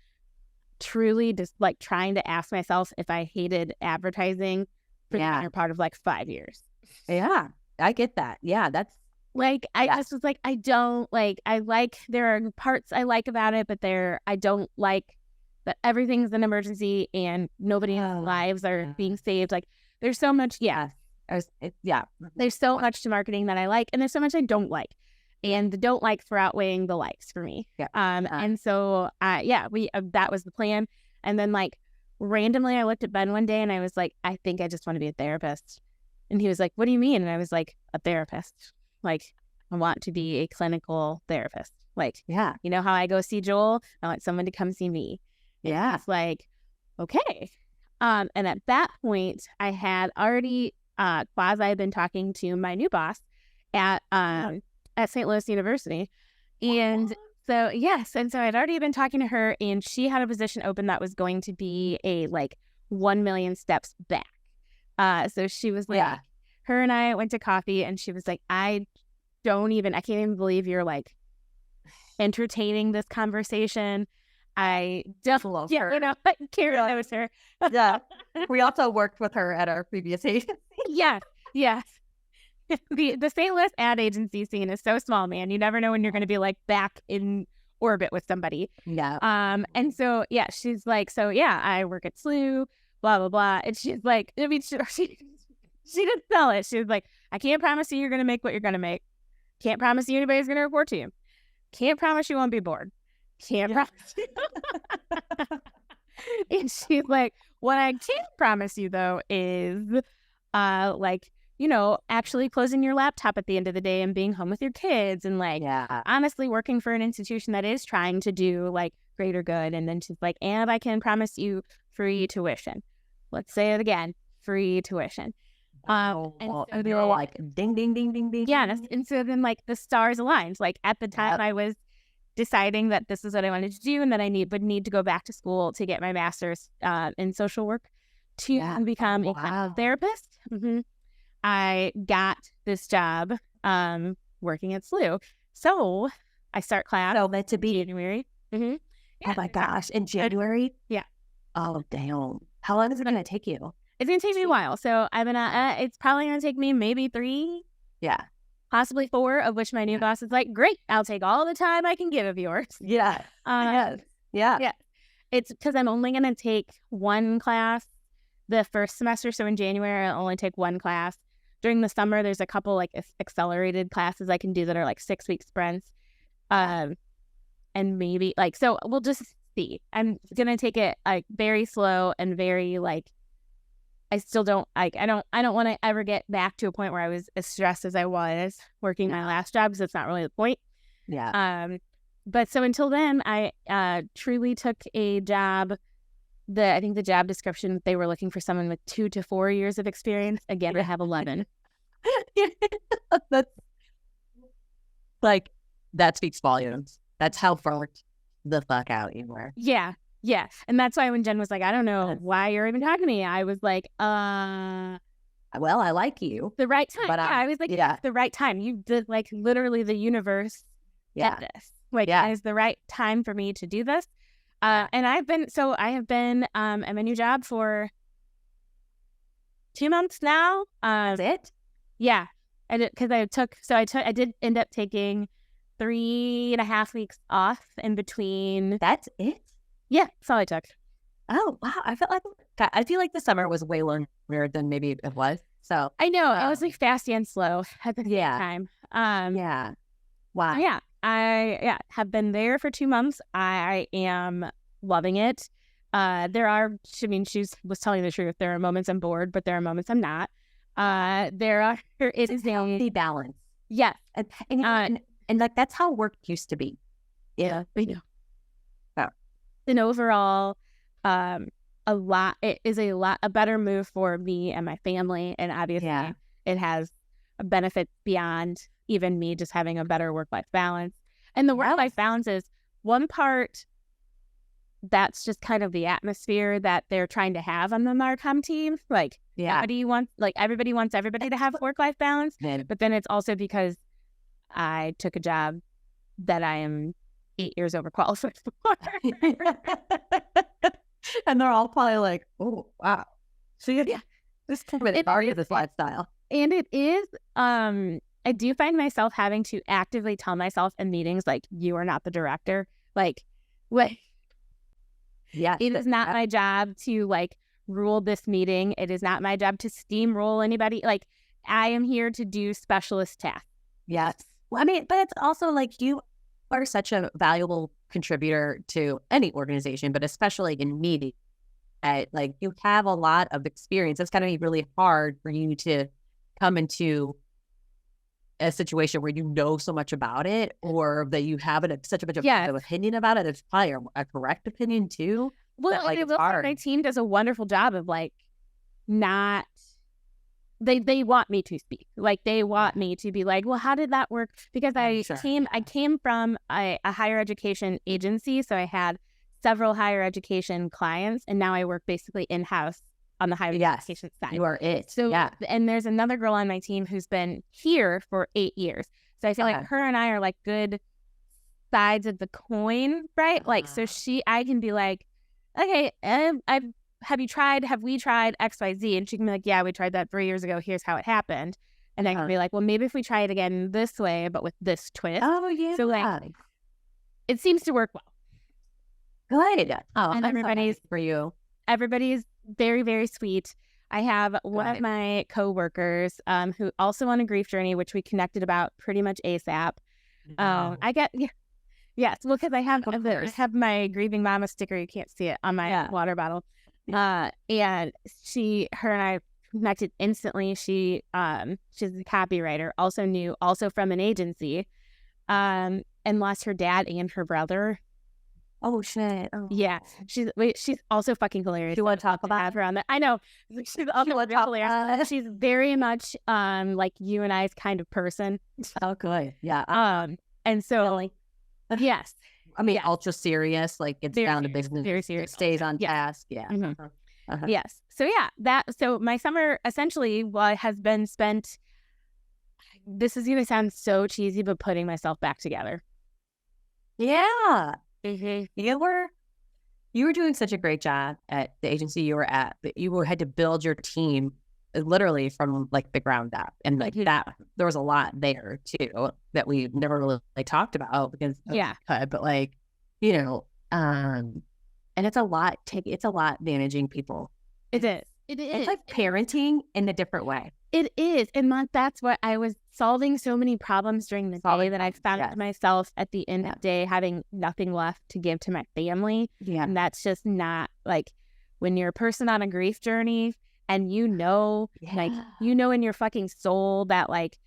truly just like trying to ask myself if I hated advertising for the better part of like 5 years. Yeah, I get that. Yeah, that's like, I just was like, I don't like, there are parts I like about it, but I don't like that everything's an emergency and nobody's lives are being saved. Like, there's so much, there's so much to marketing that I like, and there's so much I don't like. And the don't like for outweighing the likes for me. Yeah. And so, that was the plan. And then like randomly I looked at Ben one day and I was like, I think I just want to be a therapist. And he was like, what do you mean? And I was like, a therapist. Like, I want to be a clinical therapist. Like, you know how I go see Joel? I want someone to come see me. And it's like, okay. And at that point I had already quasi been talking to my new boss at St. Louis University. And so, yes. And so I'd already been talking to her, and she had a position open that was going to be a like 1 million steps back. So she was like, her and I went to coffee, and she was like, I can't even believe you're like entertaining this conversation. I definitely love her. You know, Karen knows her. Yeah. We also worked with her at our previous agency. Yes. The St. Louis ad agency scene is so small, man. You never know when you're going to be like back in orbit with somebody. Yeah. And so, she's like, I work at SLU, blah, blah, blah. And she's like, I mean, she didn't sell it. She was like, I can't promise you you're going to make what you're going to make. Can't promise you anybody's going to report to you. Can't promise you won't be bored. Can't promise you. And she's like, what I can promise you, though, is actually closing your laptop at the end of the day and being home with your kids and honestly working for an institution that is trying to do like greater good. And then she's like, and I can promise you free tuition. Let's say it again, free tuition. And so they were like, ding, ding, ding, ding, ding. Yeah. And so then like the stars aligned. Like at the time I was deciding that this is what I wanted to do and that I would need to go back to school to get my master's in social work to become a therapist. Mm-hmm. I got this job working at SLU. So I start class. So meant to be January. Mm-hmm. Oh my gosh. In January? Yeah. Oh, damn. How long is it going to take you? It's going to take me a while. So I'm going to, it's probably going to take me maybe 3. Yeah. Possibly 4, of which my new boss is like, great, I'll take all the time I can give of yours. Yeah. Yes. Yeah. Yeah. It's because I'm only going to take one class the first semester. So in January, I'll only take one class. During the summer, there's a couple like accelerated classes I can do that are like 6-week sprints. And maybe like, so we'll just see. I'm going to take it like very slow and very like, I still don't like, I don't want to ever get back to a point where I was as stressed as I was working my last job, because it's not really the point. Yeah. But so until then, I truly took a job. I think the job description, they were looking for someone with 2 to 4 years of experience. Again, I have 11. That's like, that speaks volumes. That's how far the fuck out you were. Yeah. Yeah. And that's why when Jen was like, I don't know why you're even talking to me, I was like, well, I like you. The right time. But, I was like, the right time. You did like literally the universe did this. Like, it is the right time for me to do this. And I have been at my new job for 2 months now. That's it? Yeah. Because I did end up taking 3.5 weeks off in between. That's it? Yeah, that's all I took. Oh, wow. I feel like the summer was way longer than maybe it was. So I know. I was like fast and slow at the same time. Yeah. Wow. Yeah. I have been there for 2 months. I am loving it. She was telling the truth. There are moments I'm bored, but there are moments I'm not. It is healthy balance. Yes. And like, that's how work used to be. Yeah. I know. Oh. And overall, it is a better move for me and my family. And obviously it has a benefit beyond even me just having a better work-life balance. And the work-life balance is one part that's just kind of the atmosphere that they're trying to have on the Marcom team. Like, everybody wants everybody to have work-life balance. But then it's also because I took a job that I am 8 years overqualified for. And they're all probably like, oh, wow. So yeah, this is already this lifestyle. And it is, I do find myself having to actively tell myself in meetings, like, you are not the director. Like, what? Yeah. It is not my job to like rule this meeting. It is not my job to steamroll anybody. Like, I am here to do specialist tasks. Yes. Well, I mean, but it's also like you are such a valuable contributor to any organization, but especially in meetings. Like, you have a lot of experience. It's going to be really hard for you to come into a situation where you know so much about it, or that you have such a much of an opinion about it. It's probably a correct opinion too. Well, that, like, it's hard. My team does a wonderful job of like not. They want me to speak. Like, they want me to be like, well, how did that work? Because I came from a higher education agency, so I had several higher education clients, and now I work basically in-house on the higher education side. You are it. So, and there's another girl on my team who's been here for 8 years. So I feel like her and I are like good sides of the coin, right? Like, so I can be like, okay, have we tried XYZ? And she can be like, yeah, we tried that 3 years ago. Here's how it happened. And I can be like, well, maybe if we try it again this way, but with this twist. Oh, yeah. So like, it seems to work well. Good. Oh, and everybody's very, very sweet. I have one of my coworkers who also on a grief journey, which we connected about pretty much ASAP. Yes, well, because I have my grieving mama sticker. You can't see it on my water bottle. And her and I connected instantly. She's a copywriter, also from an agency, and lost her dad and her brother. Oh shit! Oh. Yeah, she's also fucking hilarious. You want to talk about her on that? I know she's also hilarious. She's very much like you and I's kind of person. Oh, good. Yeah. And so yes, I mean, ultra serious. Like, it's down to business. Very serious. Stays on task. Yeah. Mm-hmm. Yes. So So my summer essentially has been spent. This is gonna sound so cheesy, but putting myself back together. Yeah. Mm-hmm. You were doing such a great job at the agency you were at, but you had to build your team literally from like the ground up, and like that there was a lot there too that we never really talked about because but like, you know, and it's a lot managing people. It is. It's like parenting in a different way. It is. And that's what I was solving so many problems during the day that I found myself at the end of the day having nothing left to give to my family. Yeah. And that's just not like when you're a person on a grief journey and like, in your fucking soul that like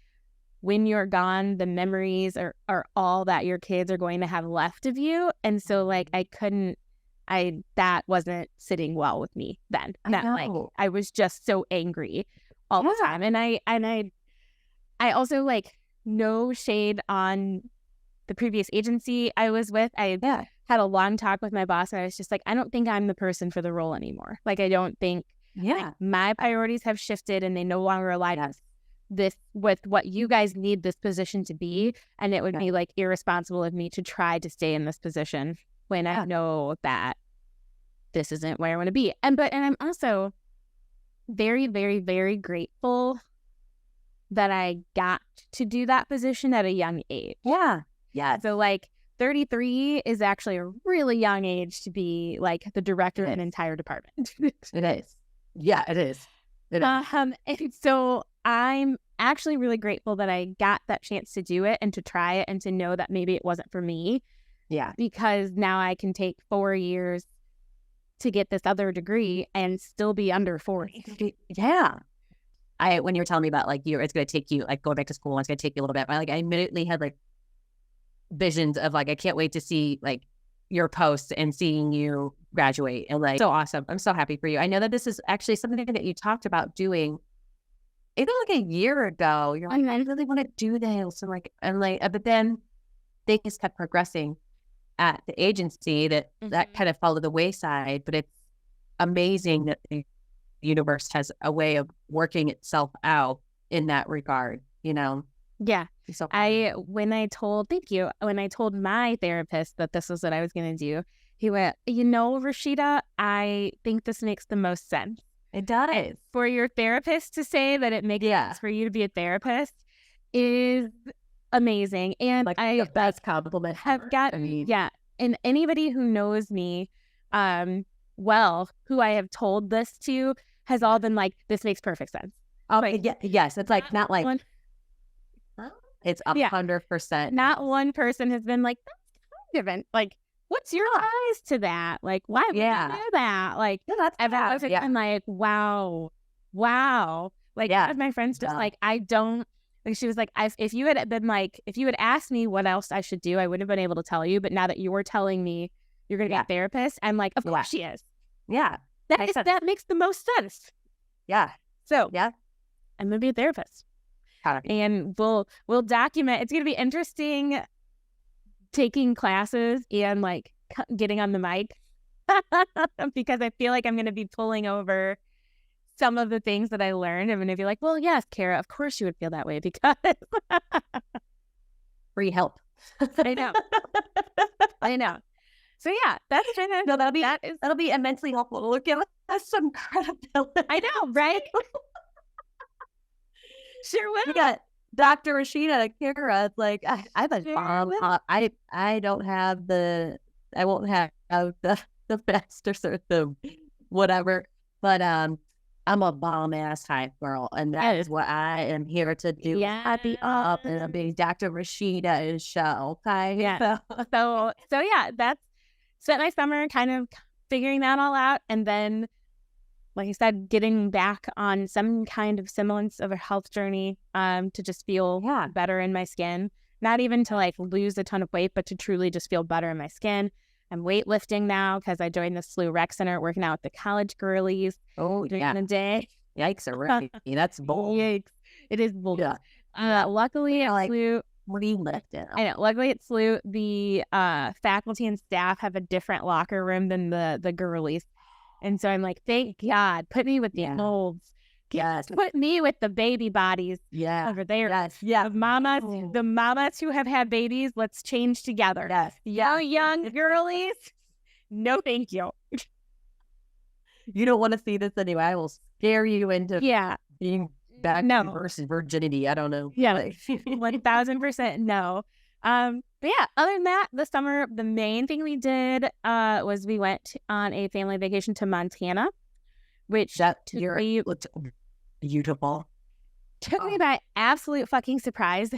when you're gone, the memories are all that your kids are going to have left of you. And so like that wasn't sitting well with me then. Like I was just so angry all the time. And I also like no shade on the previous agency I was with. I had a long talk with my boss and I was just like, I don't think I'm the person for the role anymore. Like, I don't think like, my priorities have shifted and they no longer align with what you guys need this position to be. And it would be like irresponsible of me to try to stay in this position when I know that this isn't where I want to be. And I'm also very, very, very grateful that I got to do that position at a young age. Yeah. Yeah. So like 33 is actually a really young age to be like the director of an entire department. It is. Yeah, it is. And so I'm actually really grateful that I got that chance to do it and to try it and to know that maybe it wasn't for me. Yeah. Because now I can take 4 years to get this other degree and still be under 40. Yeah. When you were telling me about like it's going to take you like going back to school, it's going to take you a little bit. I immediately had like visions of like, I can't wait to see like your posts and seeing you graduate, and like, so awesome. I'm so happy for you. I know that this is actually something that you talked about doing even like a year ago. You're like, I really want to do this. But then things kept progressing at the agency that kind of fell to the wayside. But it's amazing that the universe has a way of working itself out in that regard, you know? Yeah. When I told my therapist that this was what I was going to do, He went, Rashida, I think this makes the most sense. It does. And for your therapist to say that it makes sense for you to be a therapist is amazing. And like the best compliment have gotten, and anybody who knows me well, who I have told this to, has all been like, this makes perfect sense. Oh, like, yes. It's like, not like, it's 100%. Not one person has been like, that's kind of like, what's your eyes to that? Like, why would you do that? Like, everyone's been like, wow. Like, one of my friends just like, I don't, like, she was like, if you had asked me what else I should do, I wouldn't have been able to tell you. But now that you're telling me you're going to be a therapist, I'm like, of course she is. Yeah. That makes the most sense. Yeah. So, I'm going to be a therapist. And we'll document. It's going to be interesting taking classes and like getting on the mic because I feel like I'm going to be pulling over some of the things that I learned. I'm going to be like, well, yes, Kara, of course you would feel that way because free help. I know. So that's kind of that'll be immensely helpful. Look at some credibility. I know, right? Sure will. You got Dr. Rashida Kara. Like I'm a bomb. I don't have I won't have the best or the whatever, but I'm a bomb ass hype girl, and that is what I am here to do. Happy up and a big Dr. Rashida show. Okay. Yeah. So that's spent my summer kind of figuring that all out, and then, like I said, getting back on some kind of semblance of a health journey to just feel better in my skin. Not even to like lose a ton of weight, but to truly just feel better in my skin. I'm weightlifting now because I joined the SLU Rec Center, working out with the college girlies. Oh, during the day. Yikes, already. That's bold. Yikes. It is bold. Yeah. Luckily, at SLU, what are you lifting? I know. Luckily, at SLU, the faculty and staff have a different locker room than the girlies. And so I'm like, thank God, put me with the olds. Yes. Put me with the baby bodies over there. Yes. Yeah. The mamas who have had babies, let's change together. Yes. Young girlies, no thank you. You don't want to see this anyway. I will scare you into being back versus virginity. I don't know. Yeah, 1,000% no. But other than that, this summer, the main thing we did was we went on a family vacation to Montana, which looked beautiful. Took me by absolute fucking surprise.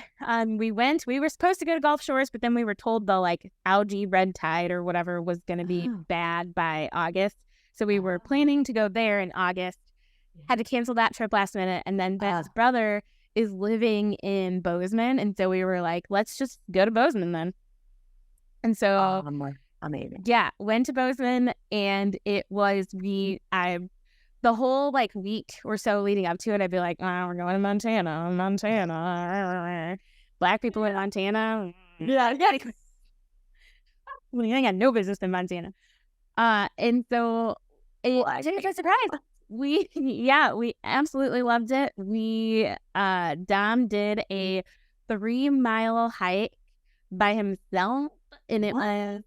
We were supposed to go to Gulf Shores, but then we were told the like algae red tide or whatever was going to be bad by August. So we were planning to go there in August, had to cancel that trip last minute. And then Beth's brother is living in Bozeman. And so we were like, let's just go to Bozeman then. And so amazing. Yeah, went to Bozeman, and it was the whole like week or so leading up to it, I'd be like, oh, we're going to Montana. Black people in Montana. Yeah. Well, I got no business in Montana. And so it took me by surprise. We absolutely loved it. Dom did a 3-mile hike by himself, and it was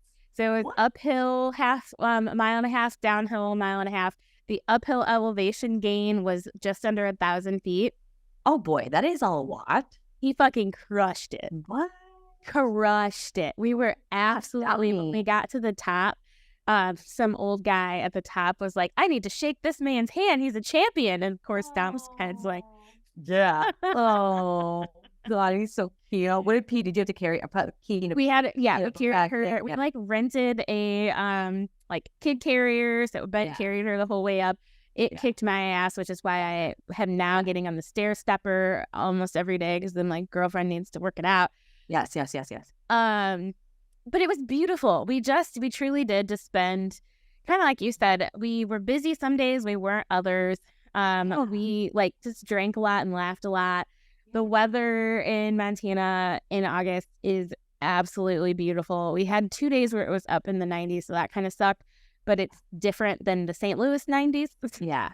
uphill a mile and a half, downhill a mile and a half. The uphill elevation gain was just under 1,000 feet. Oh boy, that is a lot. He fucking crushed it. What? Crushed it. We were absolutely, when we got to the top, some old guy at the top was like, I need to shake this man's hand. He's a champion. And of course, Dom's kind of like, yeah. Oh, God, he's so cute. What did Pete, did you have to carry? We had, we like rented a, like kid carrier. So Ben carried her the whole way up. It kicked my ass, which is why I am now getting on the stair stepper almost every day because then my girlfriend needs to work it out. Yes. But it was beautiful. We truly did just spend, kind of like you said, we were busy some days, we weren't others. We like just drank a lot and laughed a lot. The weather in Montana in August is absolutely beautiful. We had 2 days where it was up in the 90s, so that kind of sucked. But it's different than the St. Louis 90s. Yeah.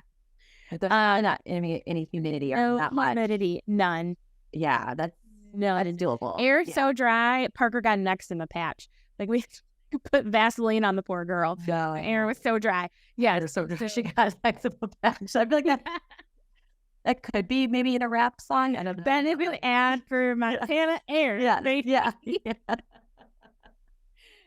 Not any humidity or not much. Humidity, none. Yeah, that is doable. Air so dry, Parker got next in the patch. Like we put Vaseline on the poor girl. No. Her hair was so dry. Yeah. It was so dry. She got eczema patch. I feel like that could be maybe in a rap song. I don't know. Then it will add for Montana air. Yeah.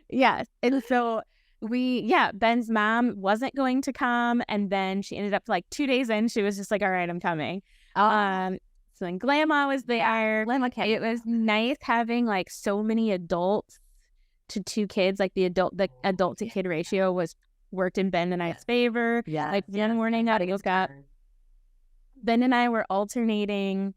Yes. And so Ben's mom wasn't going to come. And then she ended up like 2 days in, she was just like, all right, I'm coming. So then Grandma was there. It was nice having like so many adults to 2 kids. Like the adult to kid ratio worked in Ben and I's favor. Yeah. Like one morning I got Ben and I were alternating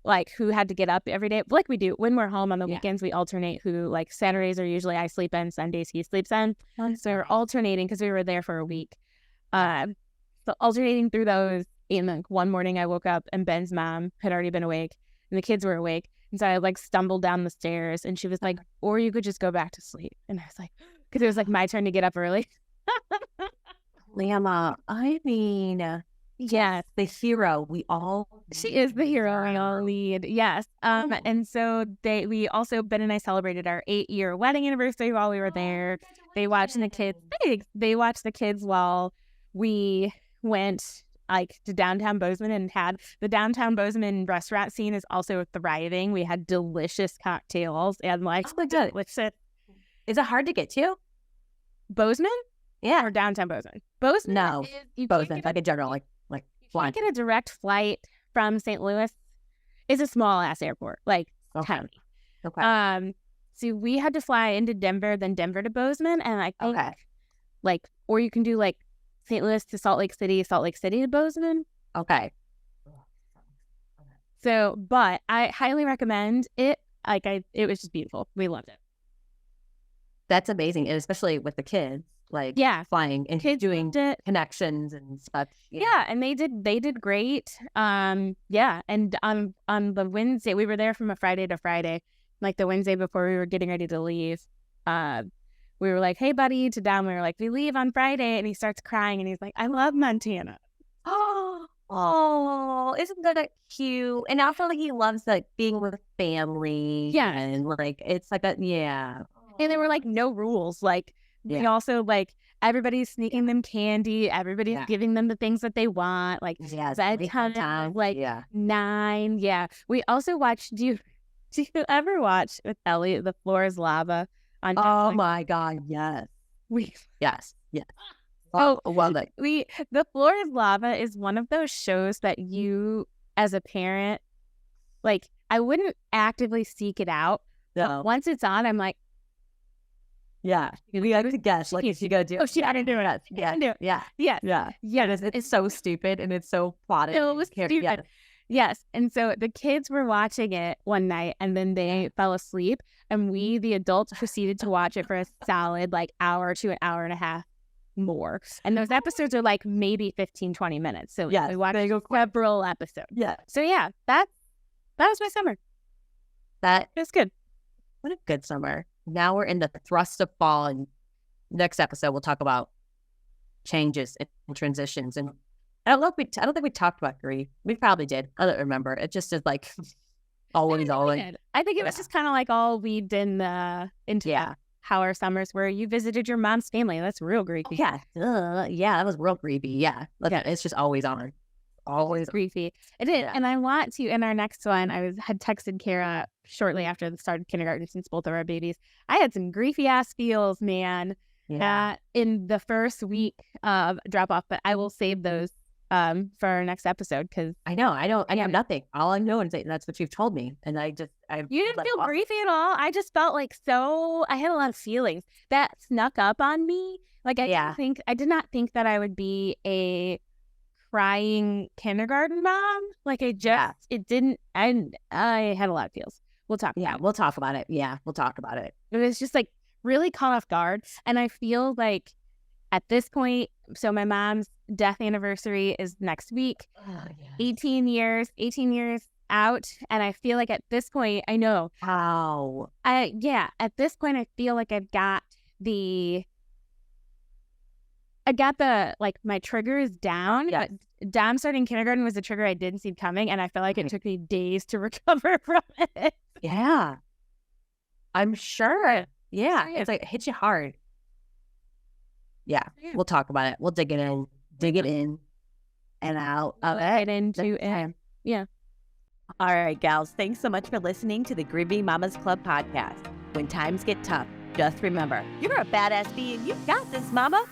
like who had to get up every day. Like we do when we're home on the weekends, we alternate who, like Saturdays are usually I sleep in, Sundays he sleeps in. So we're alternating because we were there for a week. So alternating through those. And like one morning I woke up and Ben's mom had already been awake and the kids were awake. And so I like stumbled down the stairs and she was like, or you could just go back to sleep. And I was like, because it was like my turn to get up early. Lama, I mean, yes, the hero. She is the hero we all need. Yes. And so Ben and I celebrated our 8-year wedding anniversary while we were there. They watched the kids while we went like to downtown Bozeman and had the downtown Bozeman restaurant scene is also thriving. We had delicious cocktails and like delicious. Is it hard to get to? Bozeman? Yeah. Or downtown Bozeman? Bozeman? No. Bozeman, like a general, like flight. You can't get a direct flight from St. Louis. It's a small ass airport, like tiny. Okay. So we had to fly into Denver, then Denver to Bozeman, and I think like, or you can do like St. Louis to Salt Lake City to Bozeman. Okay. So, but I highly recommend it. It was just beautiful. We loved it. That's amazing, and especially with the kids, like flying and kids doing connections and stuff. Yeah, and they did great. And on the Wednesday, we were there from a Friday to Friday. Like the Wednesday before we were getting ready to leave, we were like, hey, buddy, to Dom. We were like, we leave on Friday. And he starts crying. And he's like, I love Montana. Oh, isn't that cute? And I feel like he loves like being with family. Yeah. And like, it's like And there were like no rules. Like, we also like, everybody's sneaking them candy. Everybody's giving them the things that they want. Like, bedtime, like 9. Yeah. We also watched, do you ever watch with Elliot, The Floor is Lava? On Netflix? Oh my God, yes. Yes. Oh, well, The Floor is Lava is one of those shows that you, as a parent, like, I wouldn't actively seek it out. No. Once it's on, I'm like, yeah, we have to guess. Like, she gotta do. Oh, she gotta do it. Yeah. It's so stupid and it's so plotted. It was stupid. Yes. And so the kids were watching it one night and then they fell asleep. And we, the adults, proceeded to watch it for a solid like hour to an hour and a half more. And those episodes are like maybe 15, 20 minutes. So we watched several episodes. Yeah. So yeah, that was my summer. That was good. What a good summer. Now we're in the thrust of fall. And next episode, we'll talk about changes and transitions. And I don't think we talked about grief. We probably did. I don't remember. It just is like always. I think it was just kind of like all weaved in into how our summers were. You visited your mom's family. That's real griefy. Yeah. That was real griefy. Yeah. It's just always on. Always griefy. It is. Yeah. And I want to, in our next one, had texted Kara shortly after the start of kindergarten since both of our babies. I had some griefy ass feels, man, in the first week of drop off, but I will save those for our next episode because I know nothing. All I know is that's what you've told me, and you didn't feel griefy at all. I just felt like I had a lot of feelings that snuck up on me. Like I did not think that I would be a crying kindergarten mom. Like it didn't. I had a lot of feels. We'll talk. We'll talk about it. Yeah, we'll talk about it. It was just like really caught off guard, and I feel like at this point, so my mom's death anniversary is next week. 18 years out. And I feel like at this point, I know. How? At this point, I feel like I've got the, like, my trigger is down. Yes. But Dom starting kindergarten was a trigger I didn't see coming. And I felt like it took me days to recover from it. Yeah. I'm sure. Yeah. It's like, it hits you hard. Yeah, we'll talk about it. We'll dig it in, and I'll get into it. Yeah. All right, gals. Thanks so much for listening to the Grieving Mamas Club podcast. When times get tough, just remember, you're a badass bee and you got this, mama.